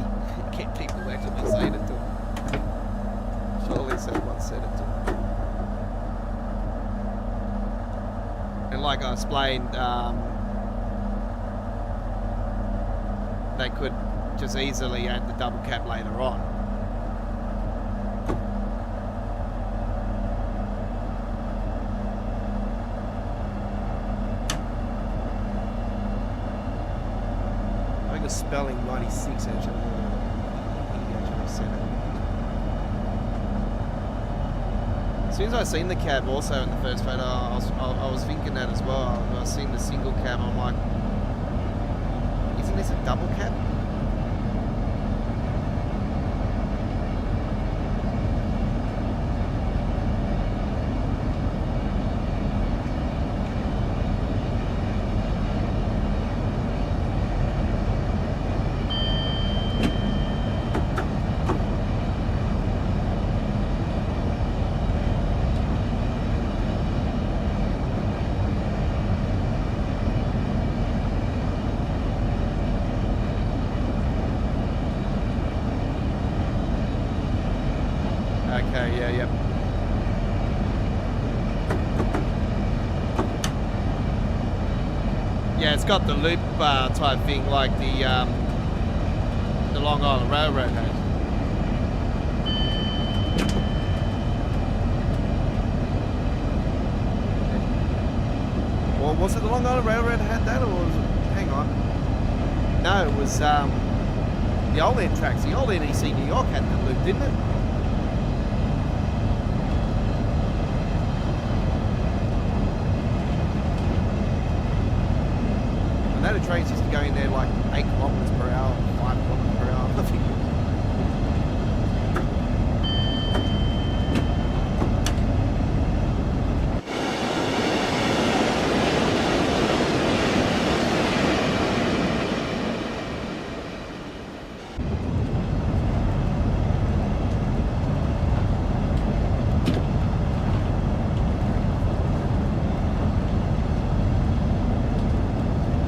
get people to actually say it to them. Surely someone said it to them. And like I explained, they could just easily add the double cab later on. I think it's spelling 96 actually. He actually said it. As soon as I seen the cab also in the first photo, I was thinking that as well. I was seeing the single cab, I'm like, isn't this a double cab? Okay, yeah, yep. Yeah, it's got the loop type thing like the Long Island Railroad has. Well, was it the Long Island Railroad that had that, or was it? Hang on. No, it was the old end tracks. The old NEC New York had the loop, didn't it? I know the trains used to go in there like 8 kilometres per hour, 5 kilometres per hour. I think.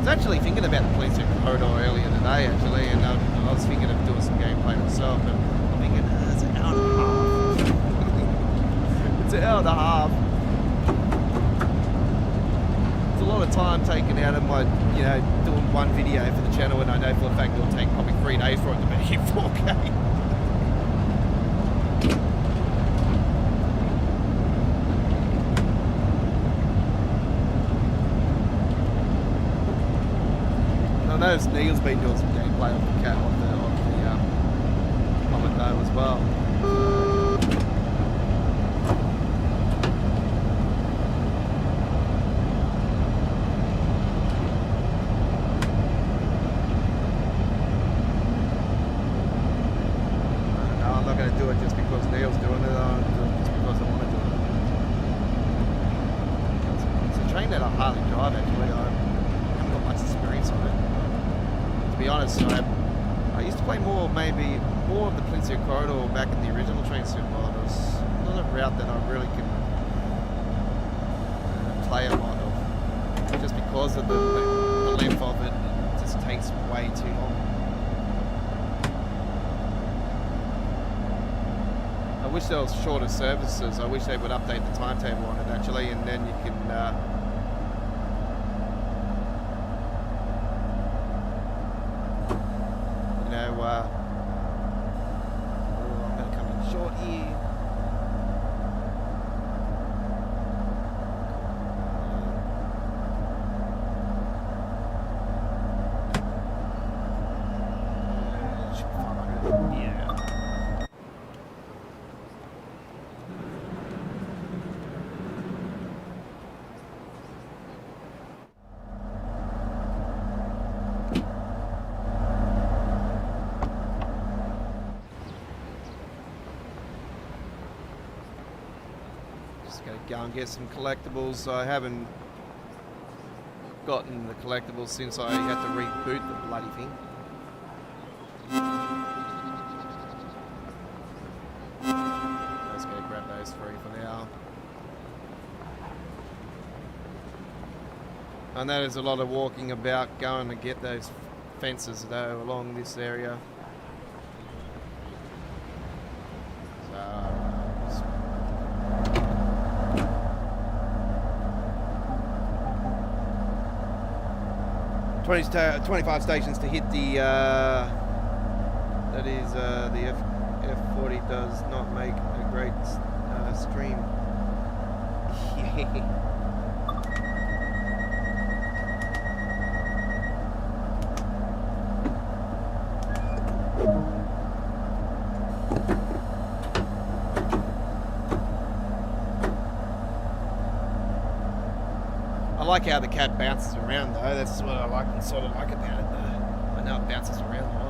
Actually thinking about the police corridor earlier today, actually, and I was thinking of doing some gameplay myself, but I'm thinking, it's an hour and a half. It's an hour and a half. It's a lot of time taken out of my, doing one video for the channel, and I know for a fact it'll take probably 3 days for it to be in 4K. I know Neil's been doing some gameplay of the cat on it though as well. No, I'm not going to do it just because Neil's doing it. I'll do it just because I want to do it. It's a train that I hardly drive actually. I haven't got much experience on it. To be honest, I used to play more of the Peninsula Corridor back in the original train sim mod. It was not a route that I really could play a lot of, just because of the length of it. It just takes way too long. I wish there was shorter services. I wish they would update the timetable on it actually, and then you can I'm going to come in short here. Yeah. Go and get some collectibles. I haven't gotten the collectibles since I had to reboot the bloody thing. Let's go grab those 3 for now. I know there's a lot of walking about going to get those fences though along this area. 25 stations to hit the, that is, the F40 does not make a great stream. I like how the cat bounces around though. That's what I like, sort of like about it though. I know it bounces around a lot.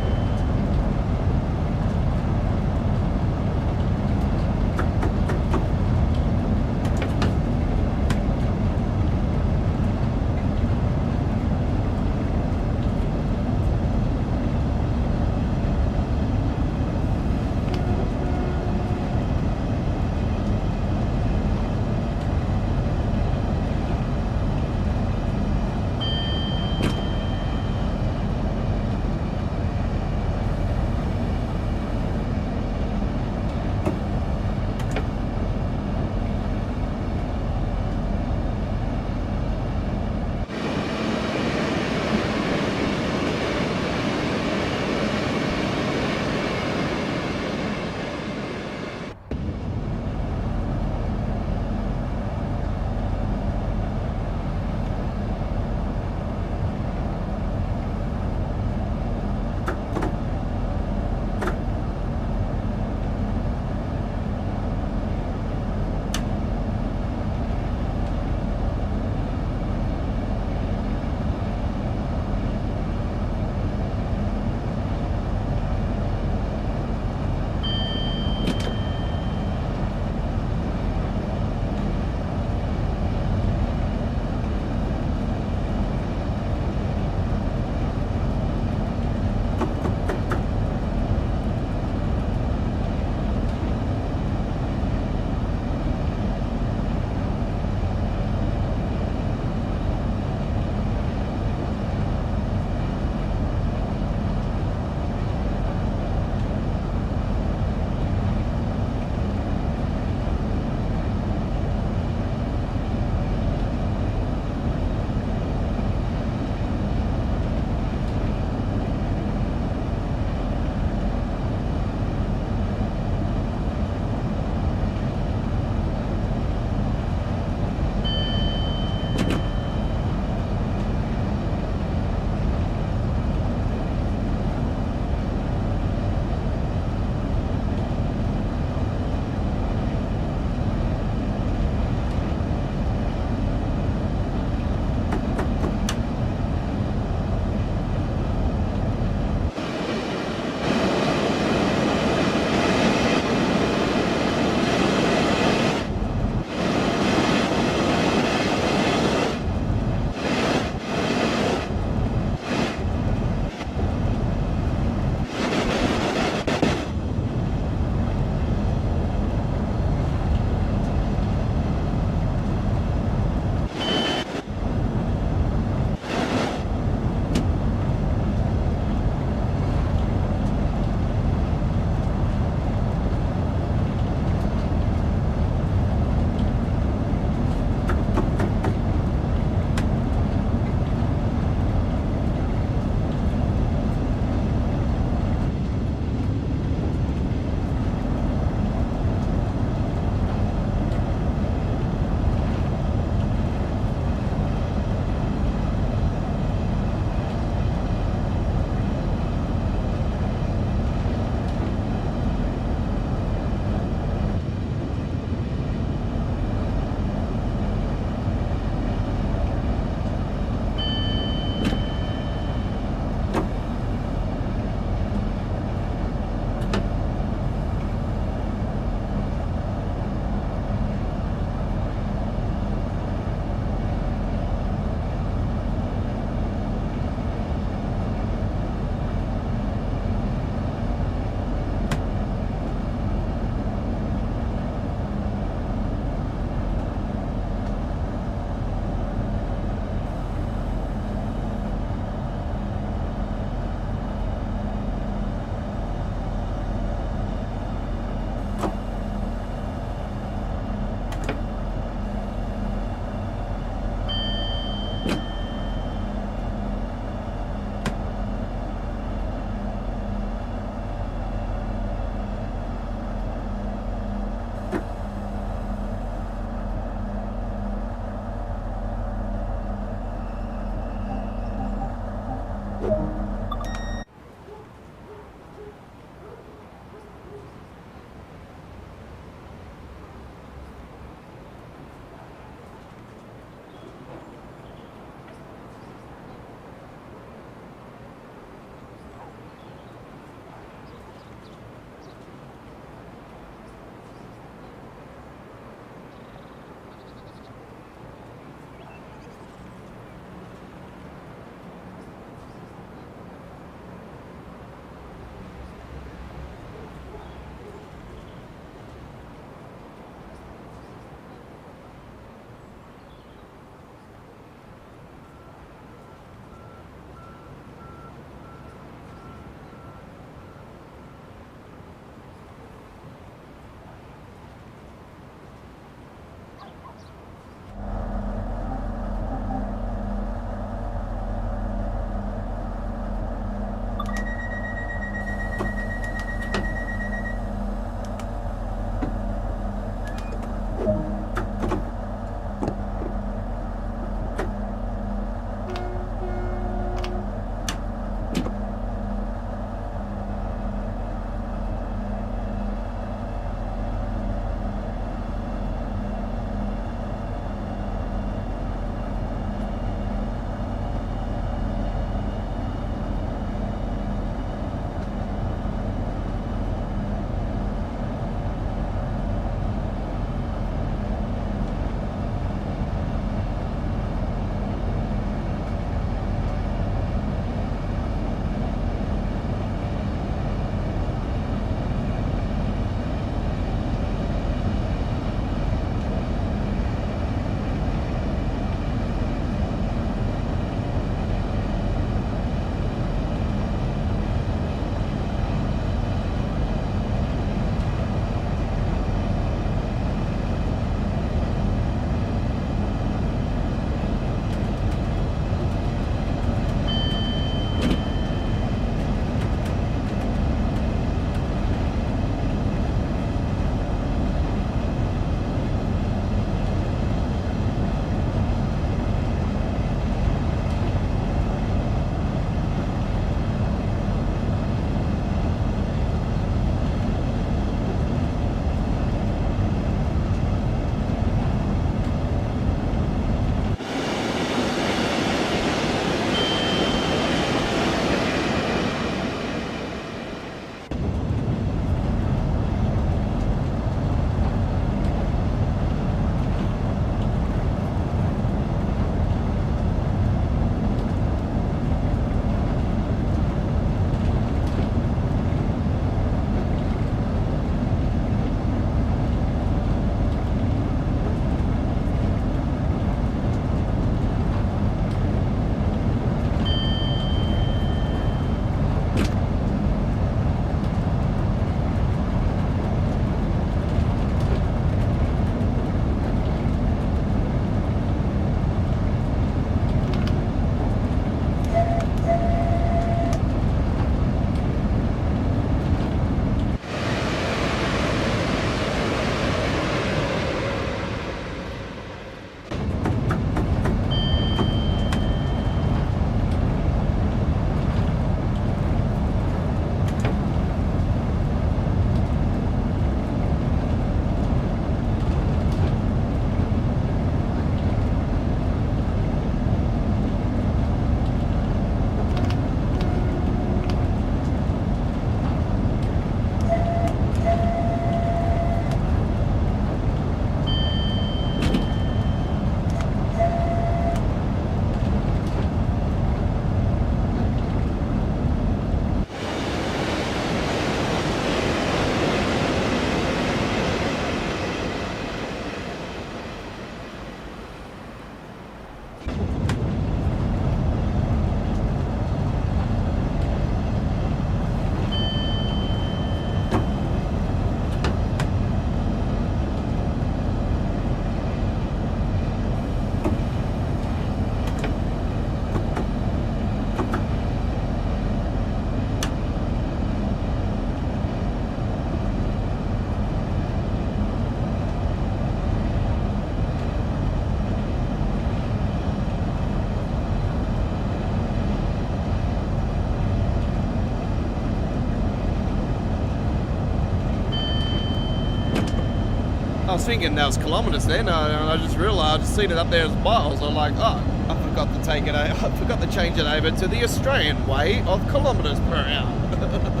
was thinking that was kilometres then, and I just realised, I just seen it up there as miles. I'm like, oh, I forgot to take it. I forgot to change it over to the Australian way of kilometres per hour.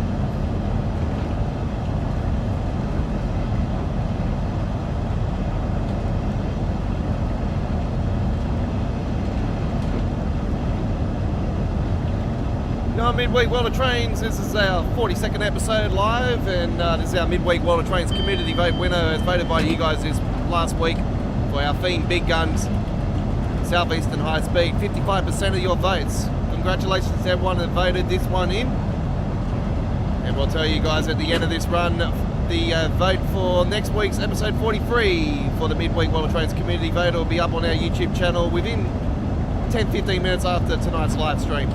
Midweek World of Trains, this is our 42nd episode live, and this is our Midweek World of Trains community vote winner, as voted by you guys this last week for our theme Big Guns Southeastern High Speed. 55% of your votes. Congratulations to everyone that voted this one in, and we'll tell you guys at the end of this run the vote for next week's episode 43 for the Midweek World of Trains community vote. Will be up on our YouTube channel within 10-15 minutes after tonight's live stream.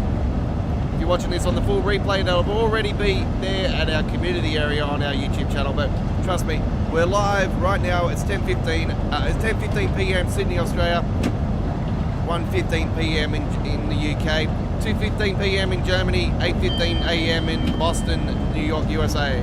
If you're watching this on the full replay, that'll already be there at our community area on our YouTube channel. But trust me, we're live right now. It's 10:15. It's 10:15 p.m. Sydney, Australia. 1:15 p.m. in the UK. 2:15 p.m. in Germany. 8:15 a.m. in Boston, New York, USA.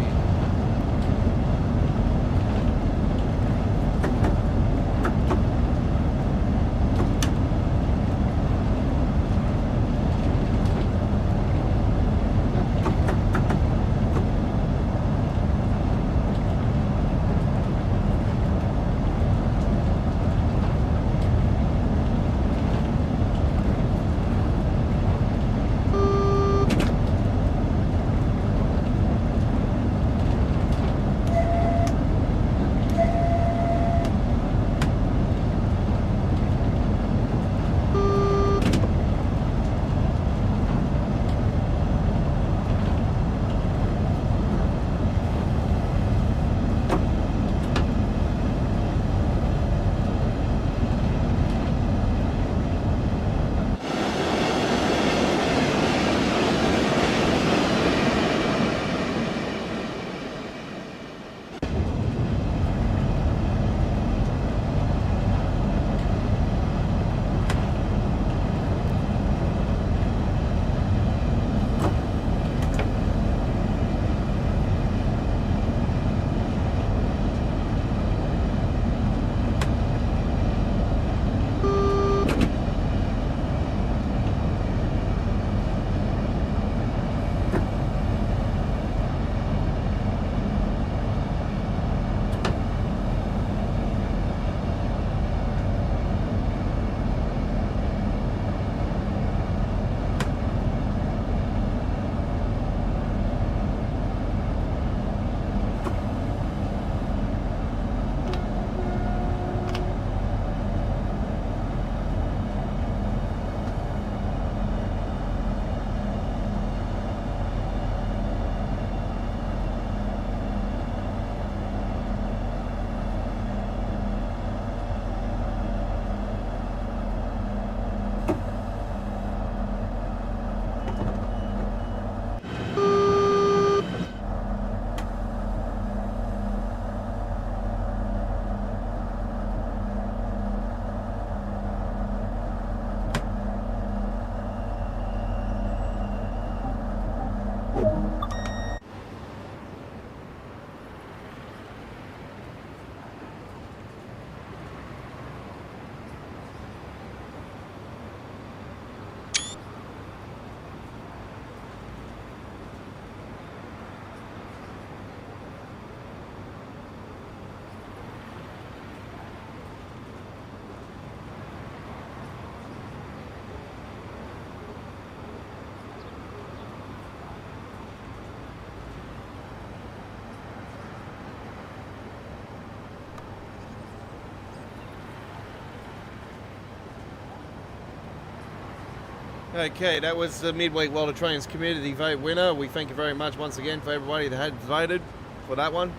Okay, that was the Midweek World of Trains community vote winner. We thank you very much once again for everybody that had voted for that one.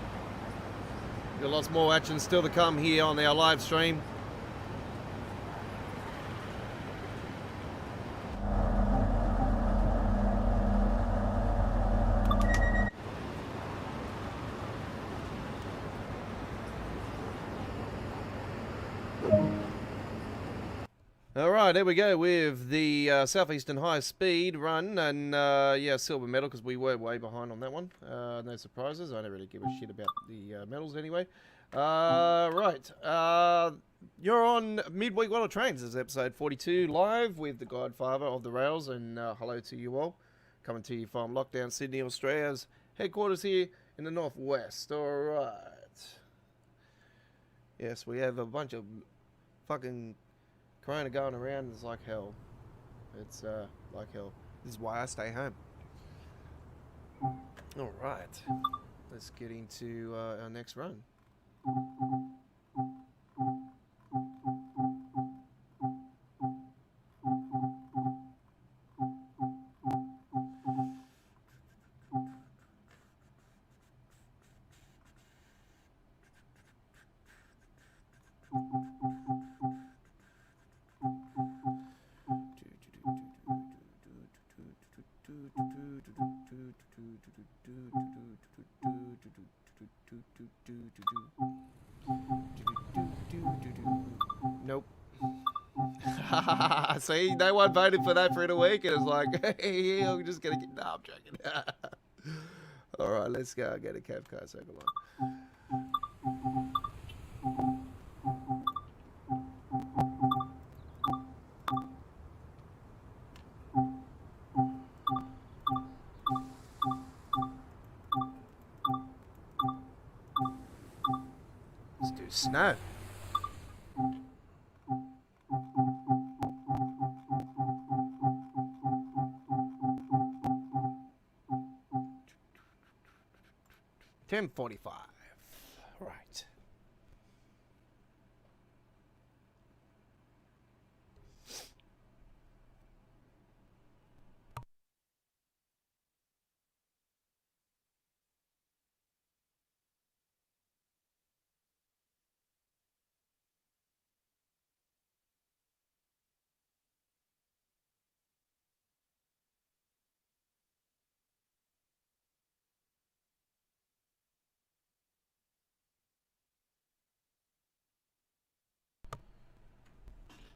Got lots more action still to come here on our live stream. All right, there we go with the Southeastern High Speed run, and yeah, silver medal because we were way behind on that one. No surprises. I don't really give a shit about the medals anyway. Right, you're on Midweek World of Trains. This is episode 42 live with the Godfather of the Rails, and hello to you all. Coming to you from Lockdown Sydney, Australia's headquarters here in the northwest. All right. Yes, we have a bunch of fucking Corona going around. It's like hell. It's like hell. This is why I stay home. All right, let's get into our next run. Nope. See, no one voted for that for the week, and it's like, hey, I'm just gonna get. No, I'm joking. All right, let's go get a cab car. So come on. Let's do snow. $10.45. Right.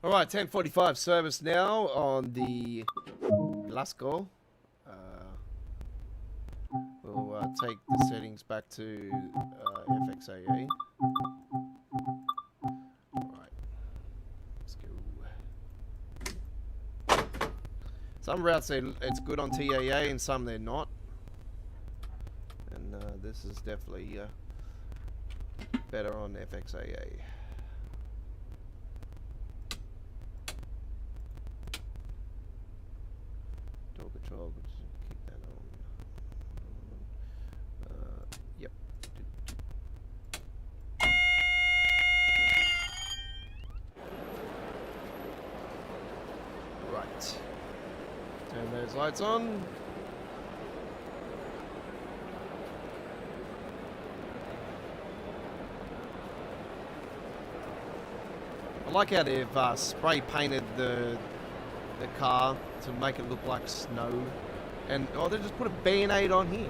All right, 10:45 service now on the Glasgow. We'll take the settings back to FXAE. All right, let's go. Some routes it's good on TAA and some they're not. And this is definitely better on FXAA. Control, keep that on. Yep. Right. Turn those lights on. I like how they've spray painted the car to make it look like snow, and they just put a Band-Aid on here.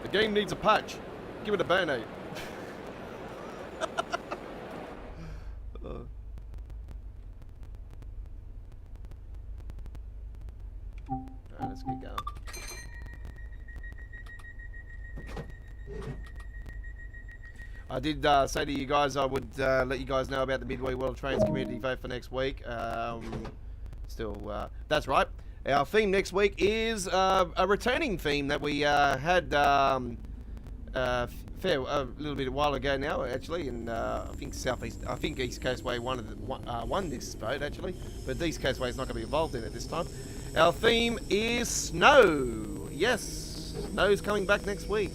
The game needs a patch. Give it a Band-Aid. Let's get going. I did say to you guys I would let you guys know about the Midway World Trains community vote for next week. That's right. Our theme next week is a returning theme that we had a little bit a while ago now, actually, and I think East Coast Way won this vote actually, but the East Coast Way is not going to be involved in it this time. Our theme is snow. Yes, snow's coming back next week.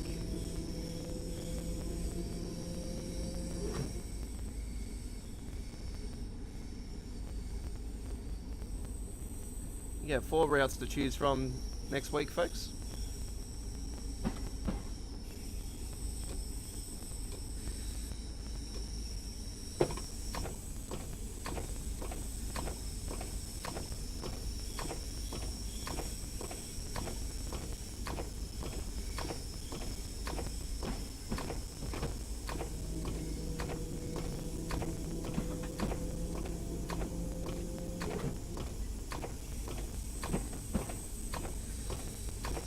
You have 4 routes to choose from next week, folks.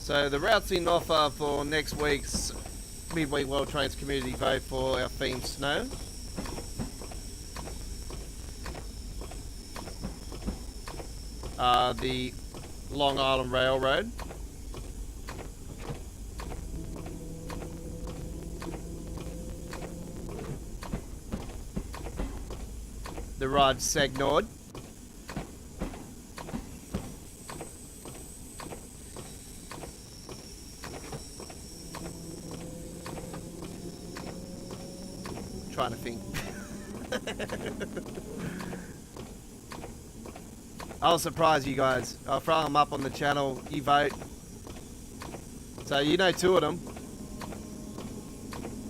So the routes in offer for next week's Midweek World Trains community vote for our theme snow. The Long Island Railroad. The Rod Segnord. Trying to think. I'll surprise you guys. I'll throw them up on the channel. You vote. So you know two of them.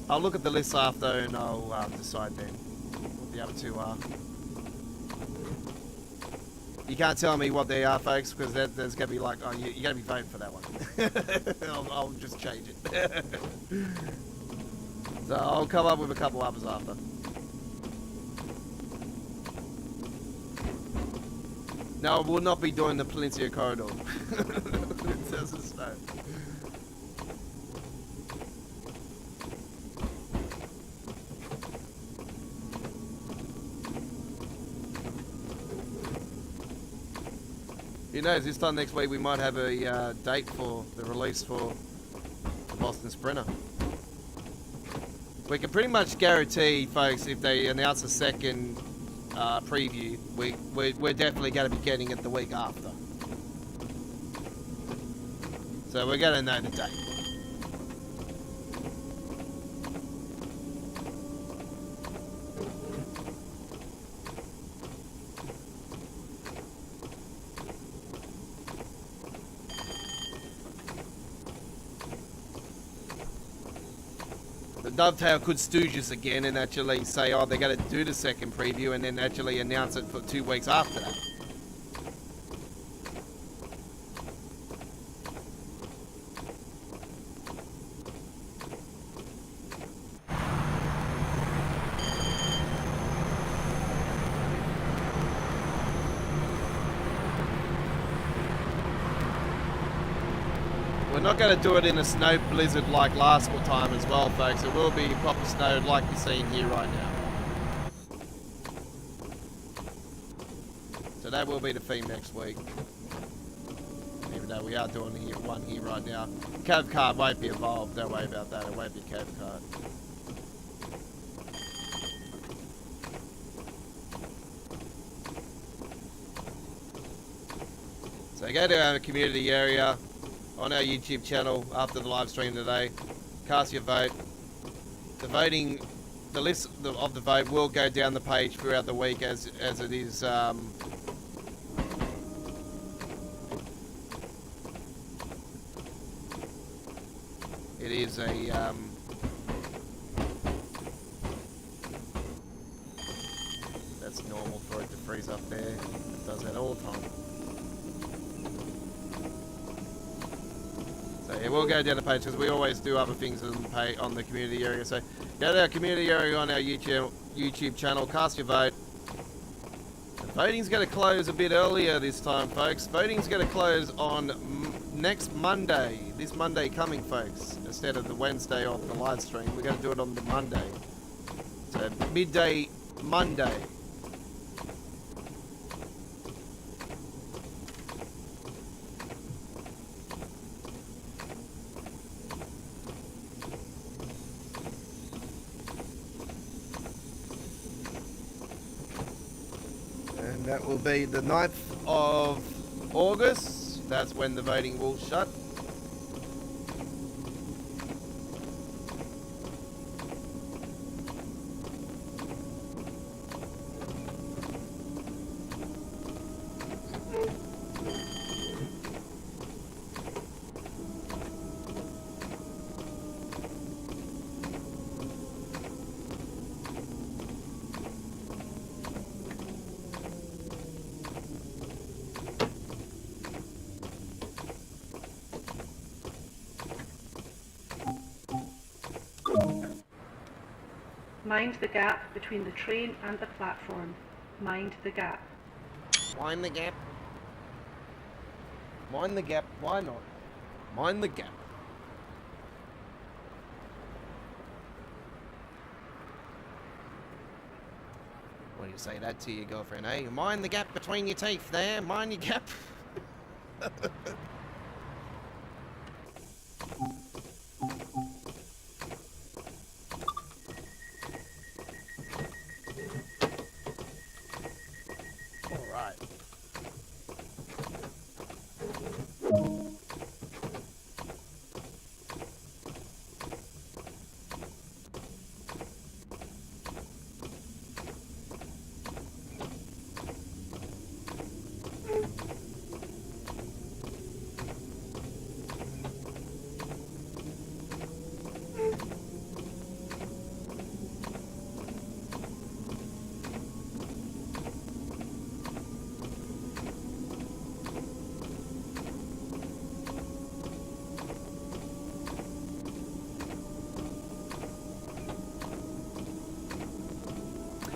I'll look at the list after and I'll decide then what the other two are. You can't tell me what they are, folks, because there's going to be like, oh, you got to be voting for that one. I'll just change it. So I'll come up with a couple others after. No, we'll not be doing the Palencia Corridor. It doesn't snow. Who knows, this time next week we might have a date for the release for the Boston Sprinter. We can pretty much guarantee, folks, if they announce a second preview, we're definitely going to be getting it the week after. So we're going to know the date. Dovetail could stooge us again and actually say, oh, they're going to do the second preview and then actually announce it for 2 weeks after that. We're not going to do it in a snow blizzard like last time as well, folks. It will be proper snow like you're seeing here right now. So that will be the theme next week. Even though we are doing one here right now. Cave card won't be involved, don't worry about that. It won't be cave card. So go to our community area on our YouTube channel after the live stream today. Cast your vote. The list of the vote will go down the page throughout the week as it is. It is a that's normal for it to freeze up there. It does that all the time. It will go down the page because we always do other things on the community area. So go to our community area on our YouTube channel, cast your vote. The voting's going to close a bit earlier this time, folks. Voting's going to close on next Monday, this Monday coming, folks, instead of the Wednesday of the live stream. We're going to do it on the Monday. So midday Monday. That will be the 9th of August. That's when the voting will shut. Mind the gap between the train and the platform. Mind the gap. Mind the gap. Mind the gap. Why not? Mind the gap. What do you say that to your girlfriend, eh? Mind the gap between your teeth there. Mind your gap. All right.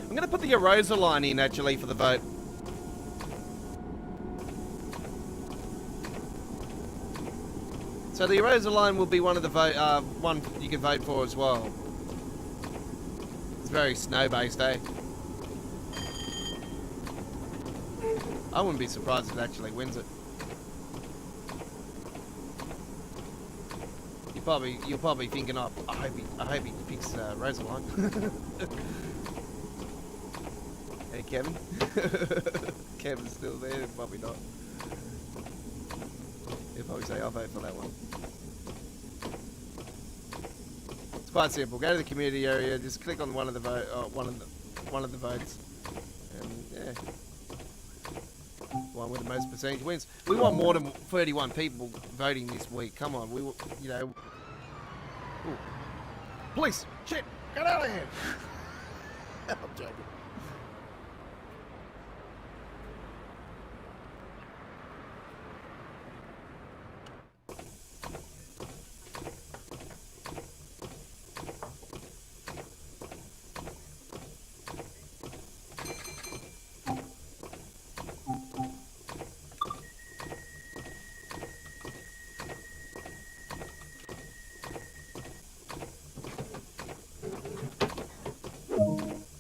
I'm going to put the Erosa line in, actually, for the vote. So the Erosa line will be one of the one you can vote for as well. It's very snow-based, eh? I wouldn't be surprised if it actually wins it. You're probably thinking, oh, I hope he picks Rosa line. Hey, Kevin. Kevin's still there, probably not. He'll probably say, I'll vote for that one. It's quite simple. Go to the community area, just click on one of the one of the votes, and yeah, one with the most percentage wins. We want more than 31 people voting this week. Come on, we, you know. Ooh. Police! Shit! Get out of here! I'm joking.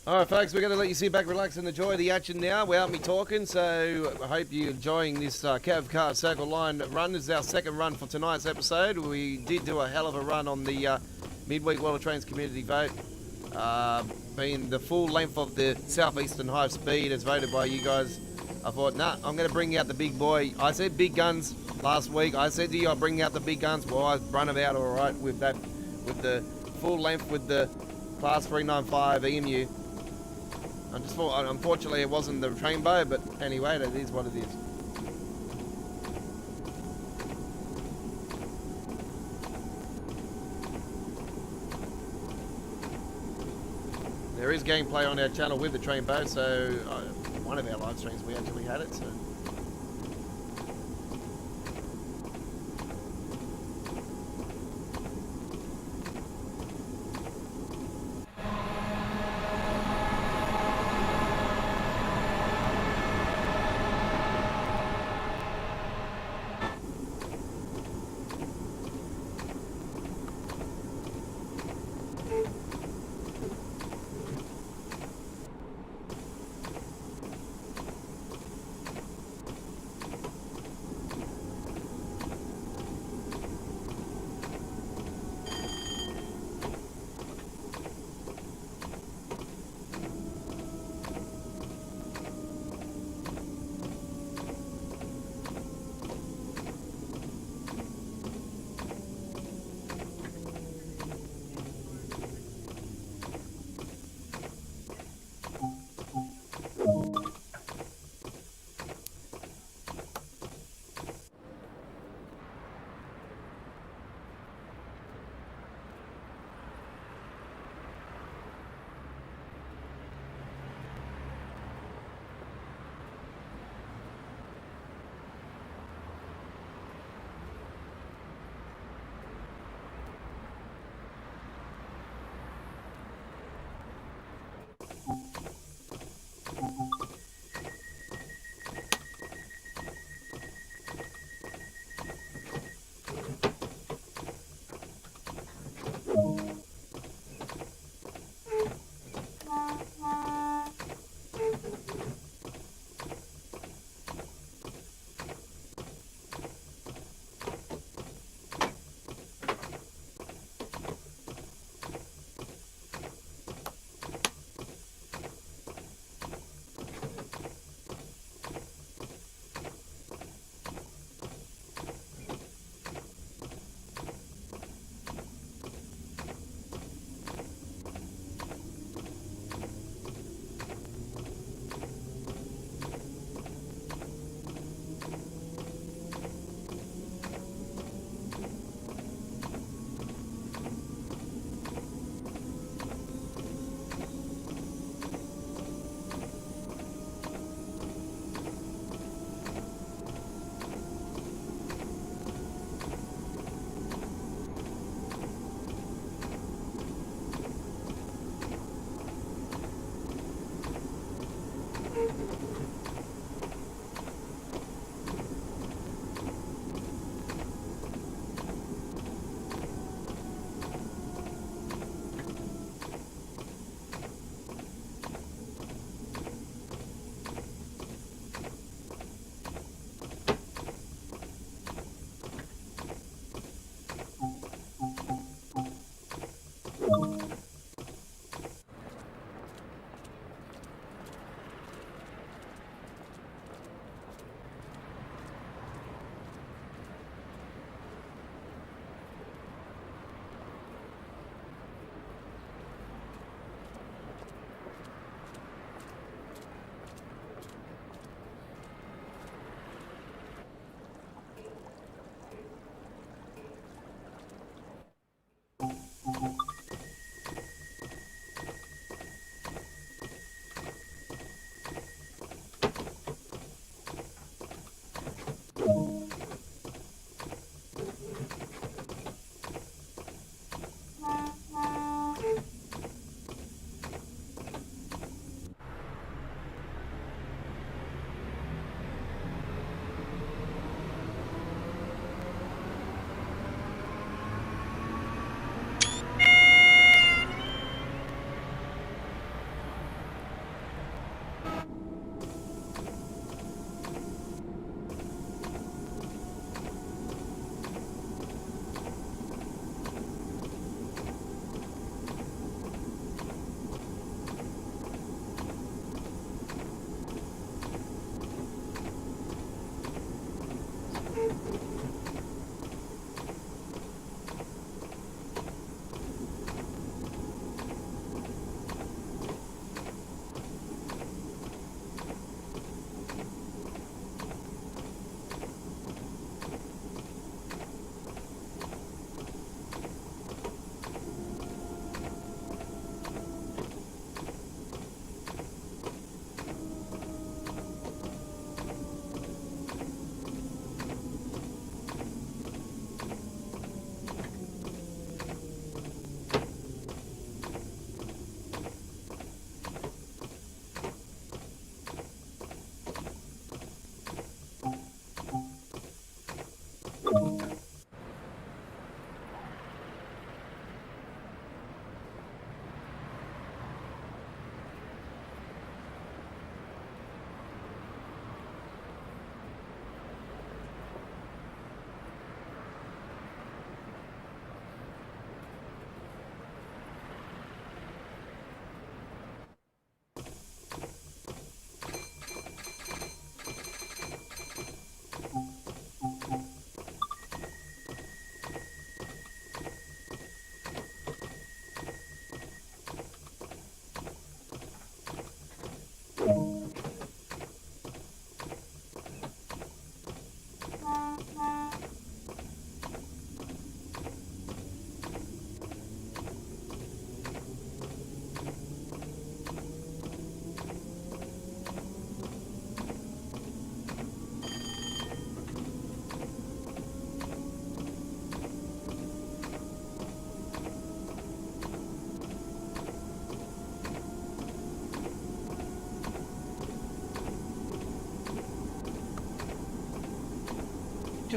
Alright folks, we're going to let you sit back, relax and enjoy the action now without me talking, so I hope you're enjoying this Cav Car Circle Line run. This is our second run for tonight's episode. We did do a hell of a run on the midweek World of Trains community vote, being the full length of the Southeastern High Speed as voted by you guys. I thought, nah, I'm going to bring out the big boy. I said big guns last week. I said to you, I'll bring out the big guns. Well, I run them out alright with that, with the full length with the Class 395 EMU. I just thought, unfortunately, it wasn't the rainbow, but anyway, that is what it is. There is gameplay on our channel with the train boat, so one of our live streams we actually had it, so.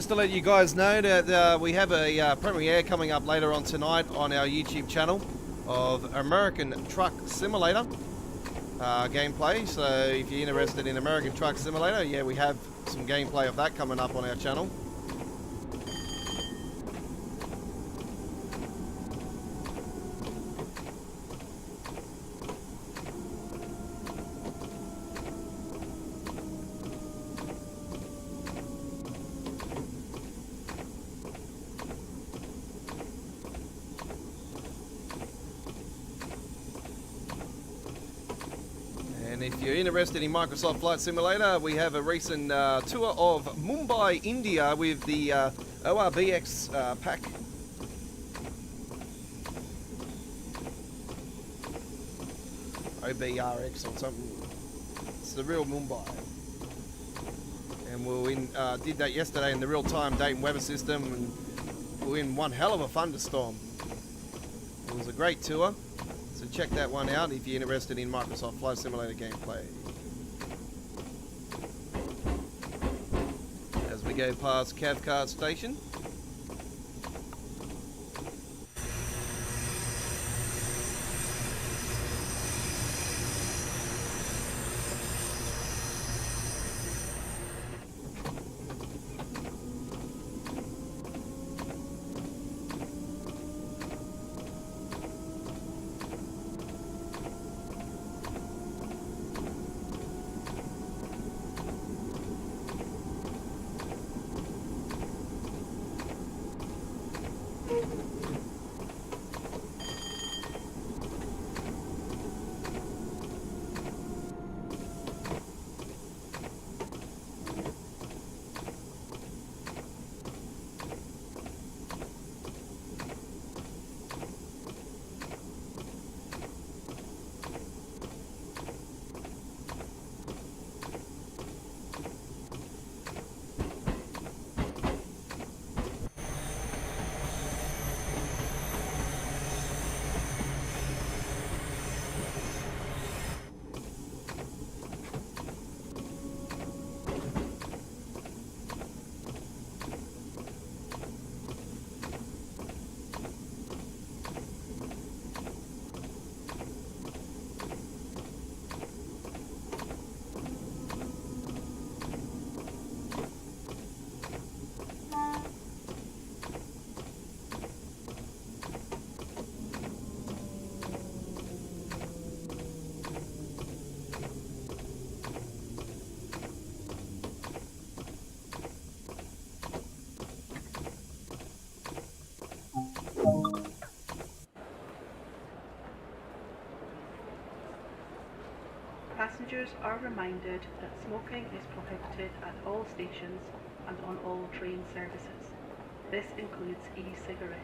just to let you guys know that we have a premiere coming up later on tonight on our YouTube channel of American Truck Simulator gameplay. So if you're interested in American Truck Simulator, yeah, we have some gameplay of that coming up on our channel. And if you're interested in Microsoft Flight Simulator, we have a recent tour of Mumbai, India with the ORBX pack. OBRX or something. It's the real Mumbai. And we did that yesterday in the real-time date and weather system, and we were in one hell of a thunderstorm. It was a great tour. So check that one out if you're interested in Microsoft Flight Simulator gameplay. As we go past Cathcart Station. Passengers are reminded that smoking is prohibited at all stations and on all train services. This includes e-cigarettes.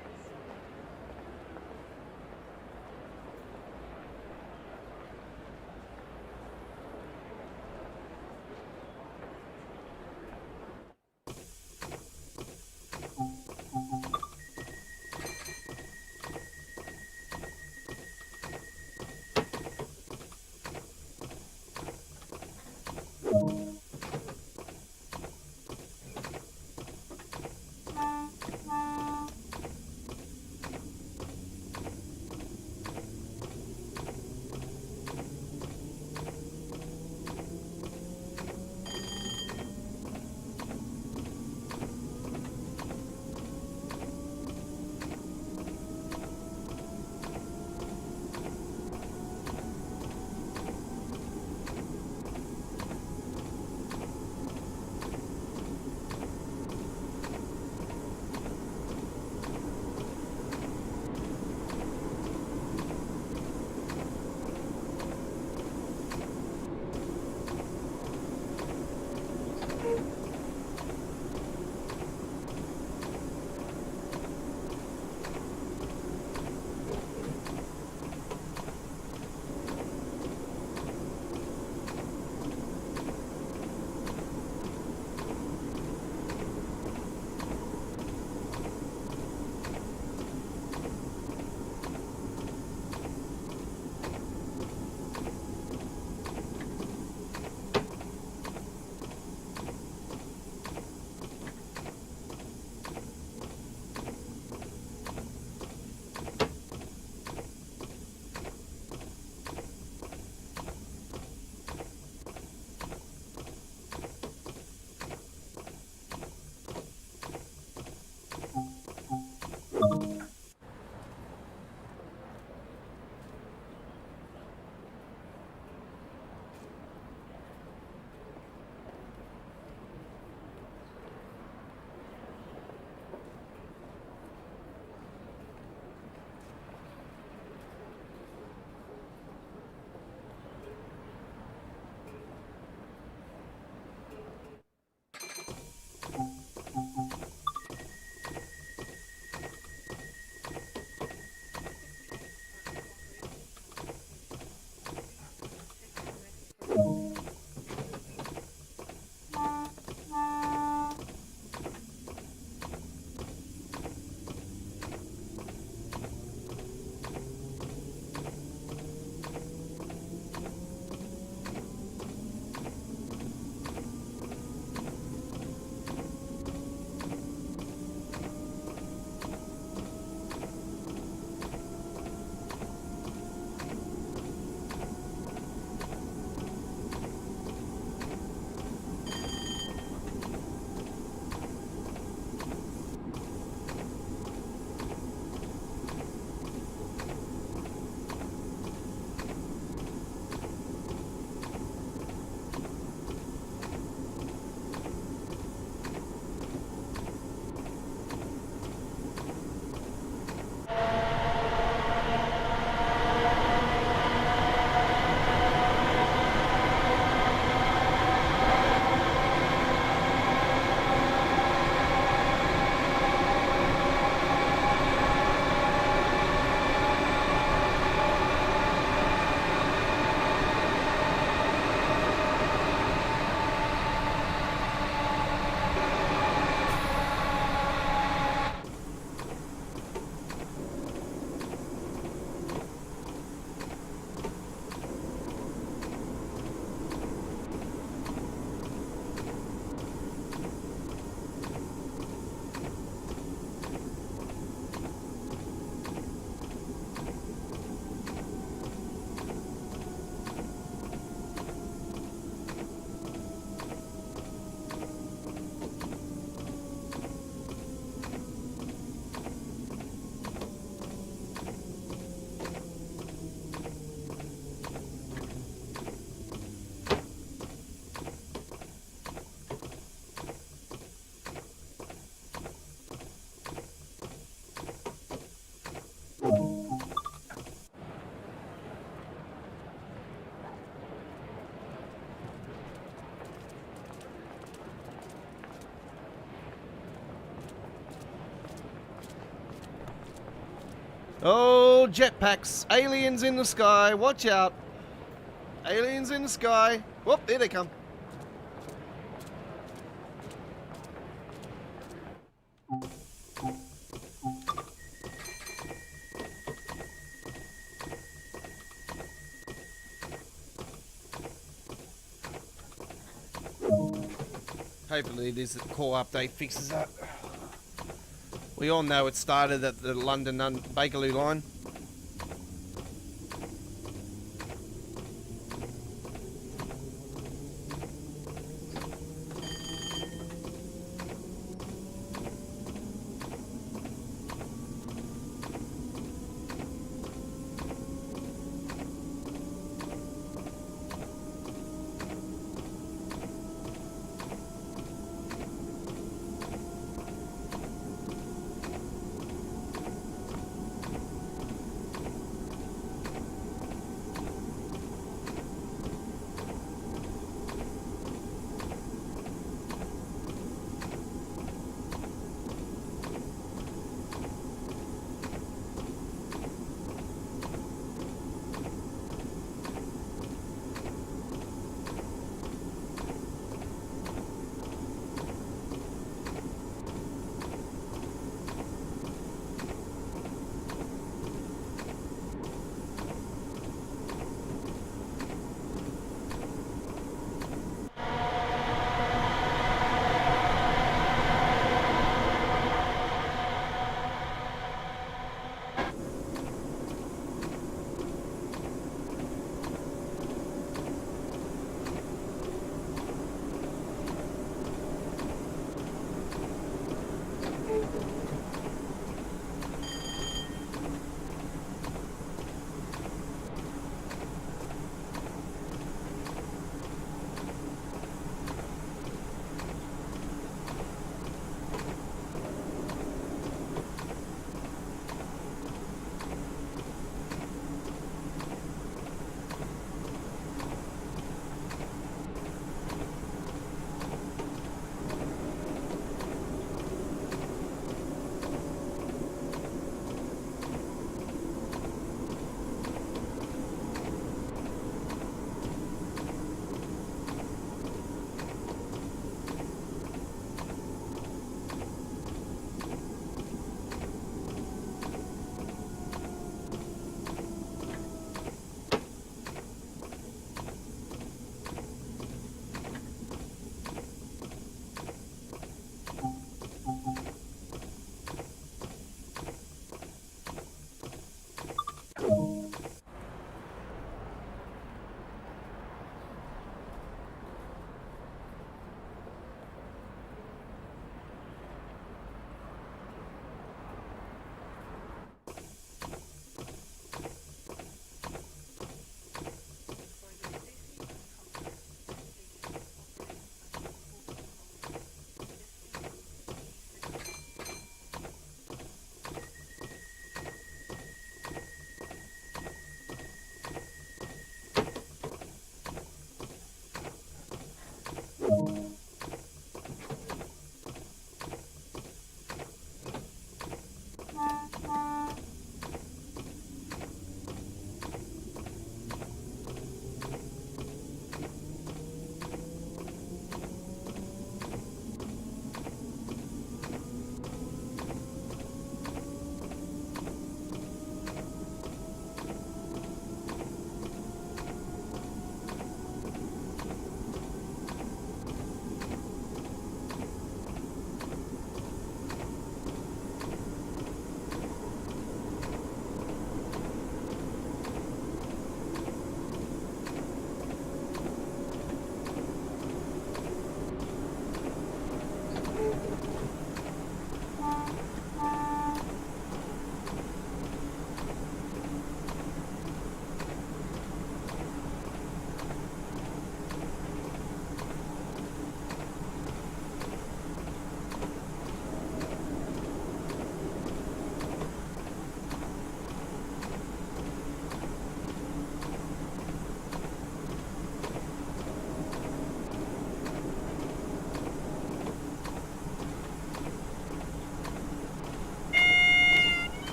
Oh, jetpacks. Aliens in the sky. Watch out. Aliens in the sky. Whoop, there they come. Hopefully this core update fixes that. We all know it started at the London Bakerloo line.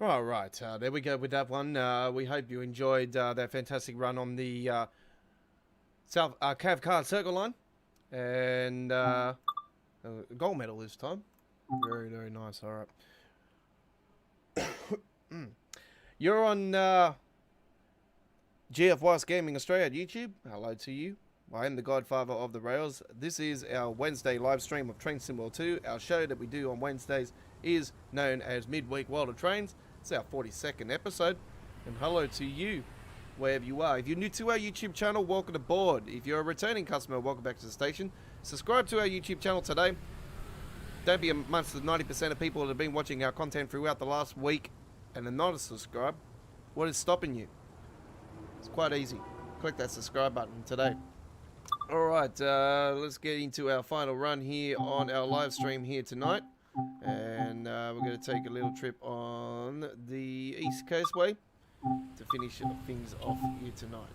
All right, there we go with that one. We hope you enjoyed that fantastic run on the South Cav Card Circle line. And gold medal this time. Very, very nice. All right. You're on GFYS Gaming Australia at YouTube. Hello to you. I am the godfather of the rails. This is our Wednesday live stream of Train Sim World 2. Our show that we do on Wednesdays is known as Midweek World of Trains. It's our 42nd episode. And hello to you, wherever you are. If you're new to our YouTube channel, welcome aboard. If you're a returning customer, welcome back to the station. Subscribe to our YouTube channel today. Don't be amongst the 90% of people that have been watching our content throughout the last week and are not subscribed. What is stopping you? It's quite easy. Click that subscribe button today. Alright, let's get into our final run here on our live stream here tonight. And we're going to take a little trip on the East Coastway to finish things off here tonight.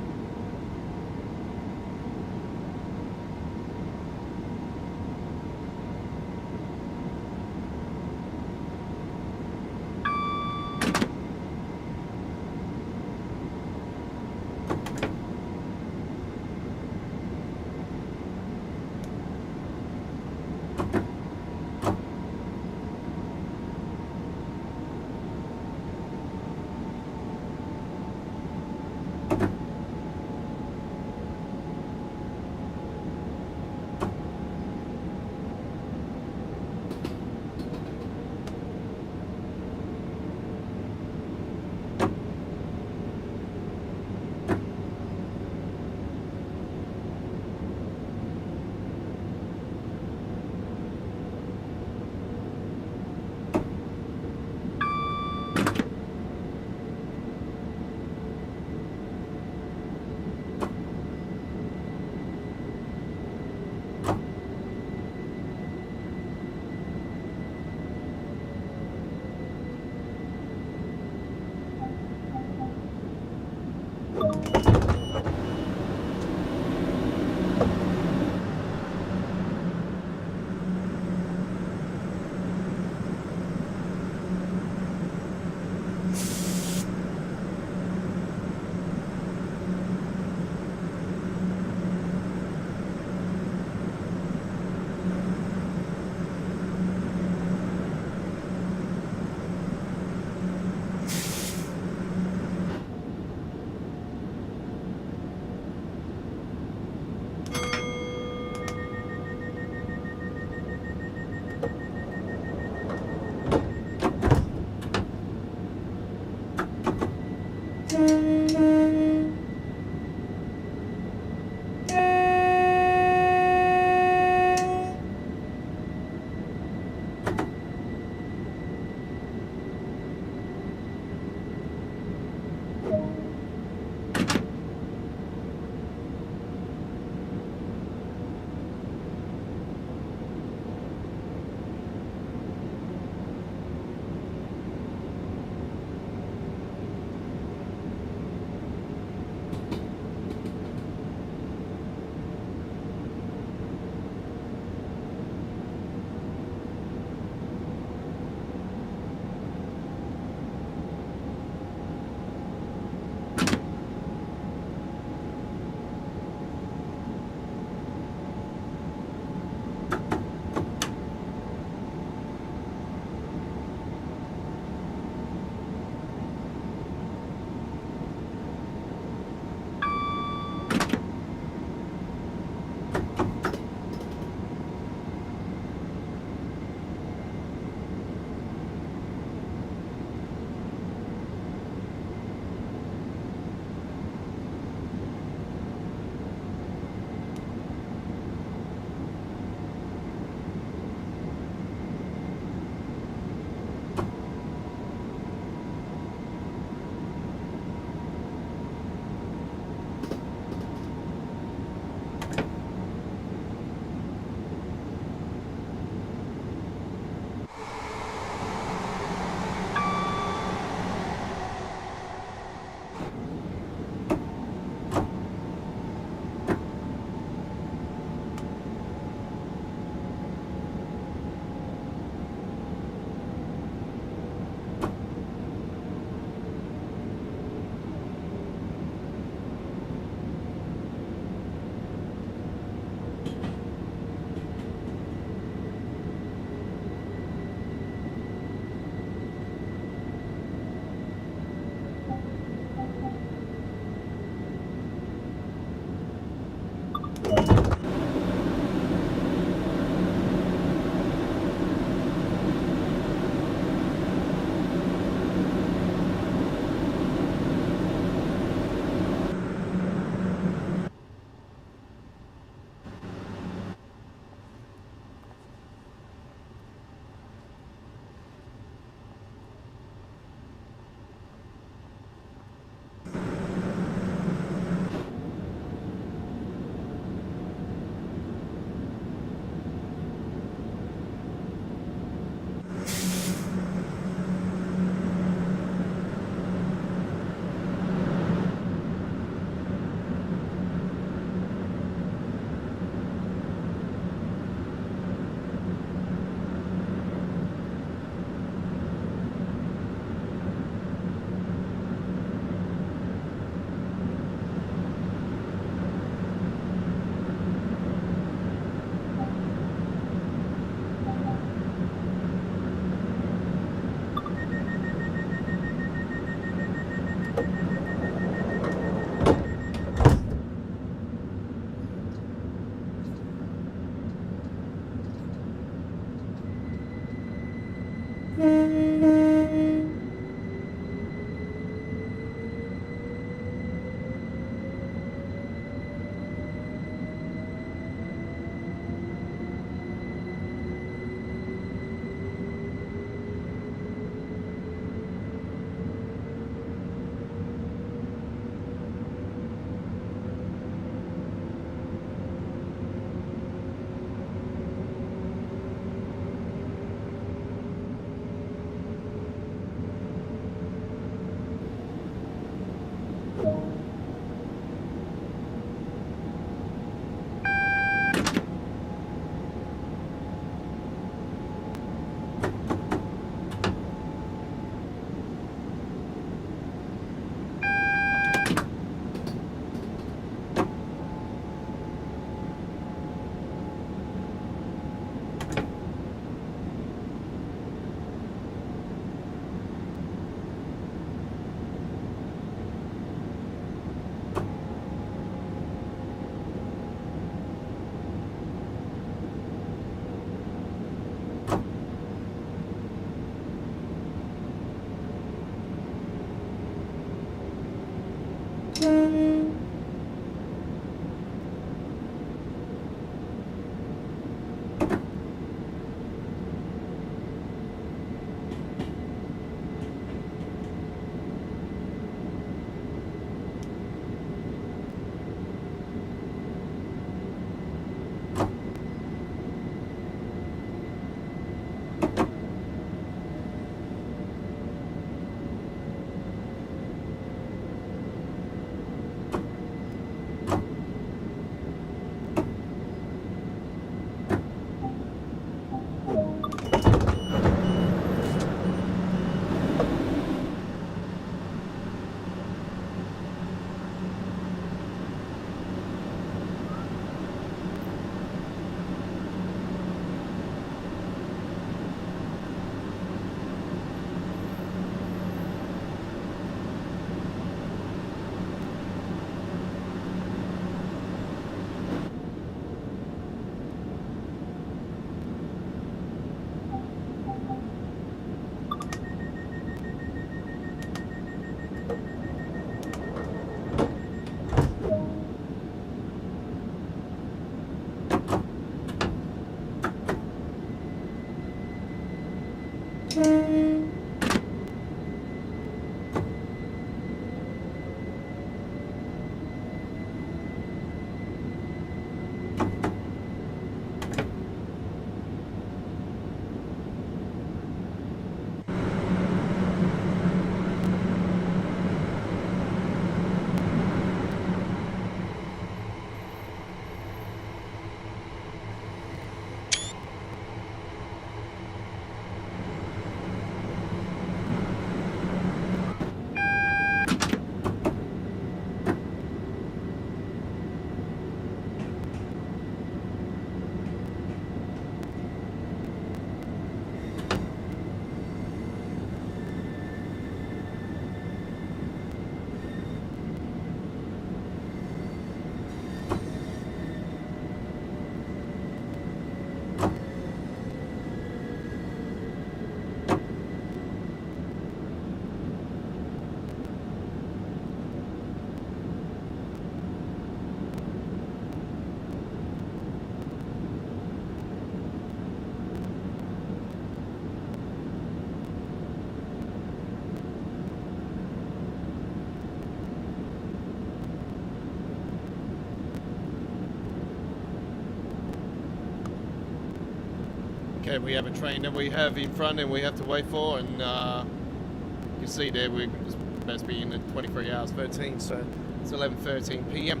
Okay, we have a train that we have in front and we have to wait for, and you can see there we're supposed to be in at 23 hours 13, so it's 11:13 p.m.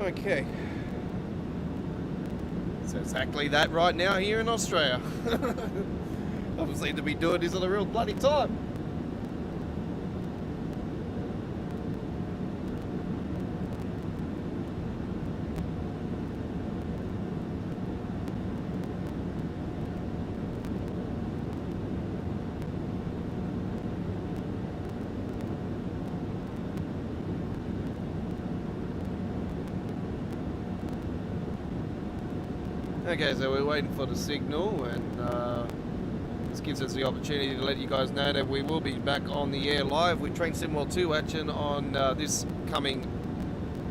Okay, so exactly that right now here in Australia. Doesn't seem to be doing this at a real bloody time. Okay, so we're waiting for the signal, and this gives us the opportunity to let you guys know that we will be back on the air live with Train Sim World 2 action on this coming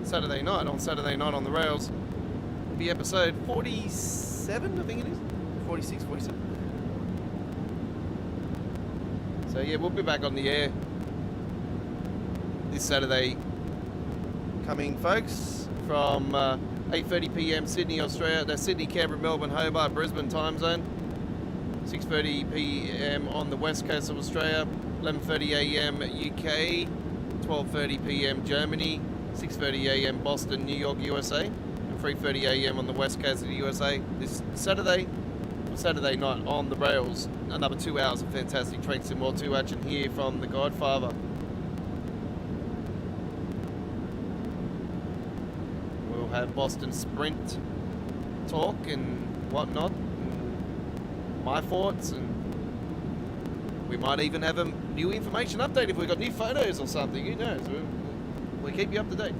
Saturday night. On Saturday night on the rails, it'll be episode 47, I think it is. 46, 47. So yeah, we'll be back on the air this Saturday coming, folks, from 8:30 p.m. Sydney, Australia. That's Sydney, Canberra, Melbourne, Hobart, Brisbane time zone. 6:30 p.m. on the west coast of Australia. 11:30 a.m. UK. 12:30 p.m. Germany. 6:30 a.m. Boston, New York, USA. And 3:30 a.m. on the west coast of the USA. This Saturday night on the rails. Another 2 hours of fantastic Train Sim World 2 action here from the Godfather. Have Boston Sprint talk and whatnot, and my thoughts, and we might even have a new information update if we've got new photos or something. Who knows? We'll keep you up to date.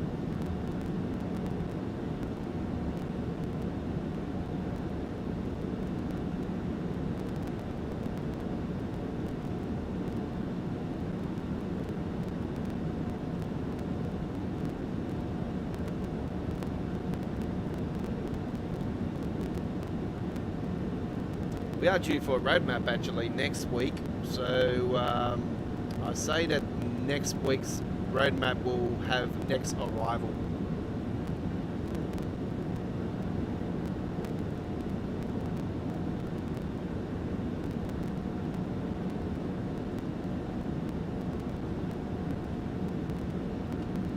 We are due for a roadmap actually next week, so I say that next week's roadmap will have next arrival.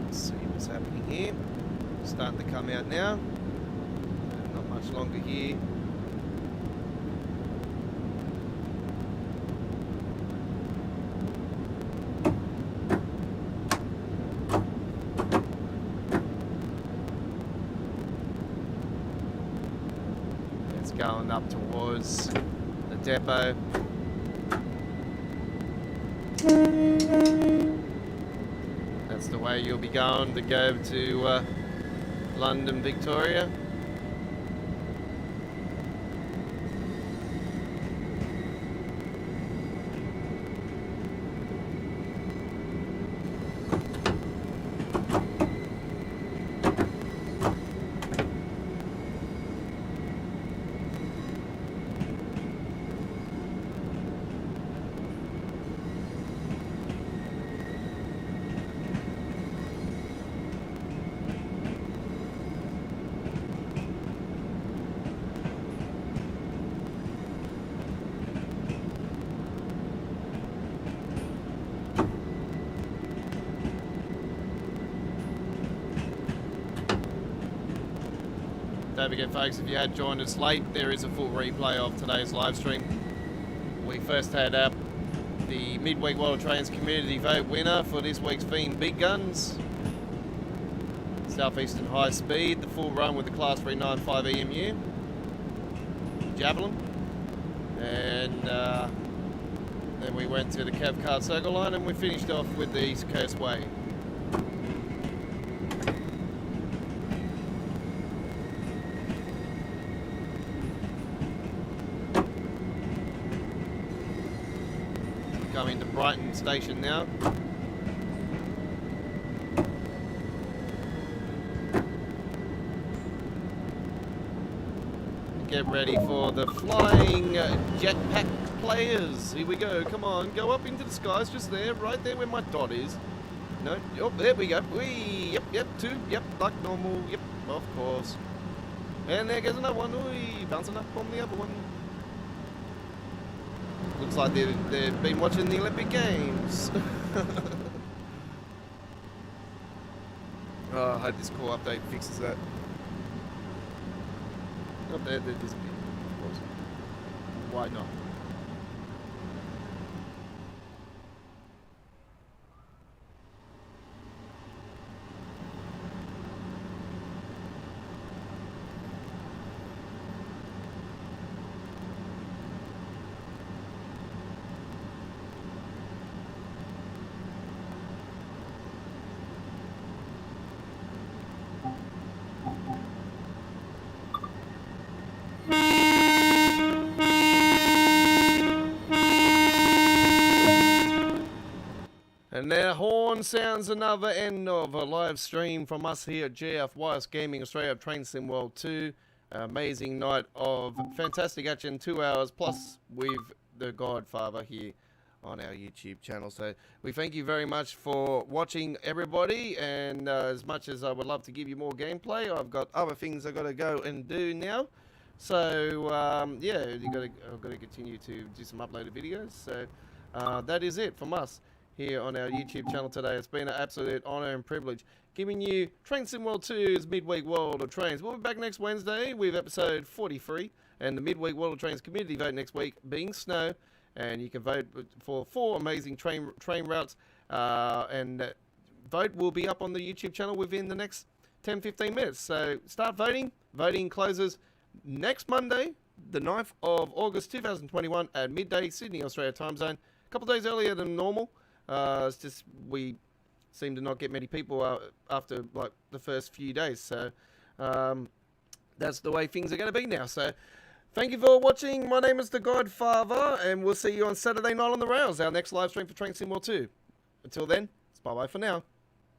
Let's see what's happening here. Starting to come out now. Not much longer here. Going up towards the depot. That's the way you'll be going to go to London, Victoria. Don't forget folks, if you had joined us late, there is a full replay of today's live stream. We first had up the Midweek World of Trains Community Vote winner for this week's theme, Big Guns. Southeastern High Speed, the full run with the Class 395 EMU. Javelin. And then we went to the Cav Card Circle Line and we finished off with the East Coast Way. Coming to Brighton Station now. Get ready for the flying jetpack players. Here we go. Come on, go up into the skies. Just there, right there where my dot is. No, oh, there we go. Whee, yep, two, yep, like normal. Yep, of course. And there goes another one. Whee, bouncing up on the other one. Looks like they've been watching the Olympic Games. Oh, I hope this core update fixes that. Not there, they're disappearing, of course. Why not? And their horn sounds another end of a live stream from us here at GFYS Gaming Australia Train Sim World 2. Amazing night of fantastic action, 2 hours plus with the Godfather here on our YouTube channel. So we thank you very much for watching, everybody, and as much as I would love to give you more gameplay, I've got other things I've got to go and do now. So yeah, I've got to continue to do some uploaded videos. So that is it from us here on our YouTube channel today. It's been an absolute honour and privilege giving you Train Sim World 2's Midweek World of Trains. We'll be back next Wednesday with episode 43 and the Midweek World of Trains community vote next week being snow, and you can vote for 4 amazing train routes, and vote will be up on the YouTube channel within the next 10-15 minutes. So start voting. Voting closes next Monday, the 9th of August 2021 at midday Sydney Australia time zone, a couple of days earlier than normal. It's just we seem to not get many people after like the first few days, so that's the way things are going to be now. So thank you for watching. My name is the Godfather, and we'll see you on Saturday night on the rails, our next live stream for Train Sim World 2. Until then, it's bye bye for now.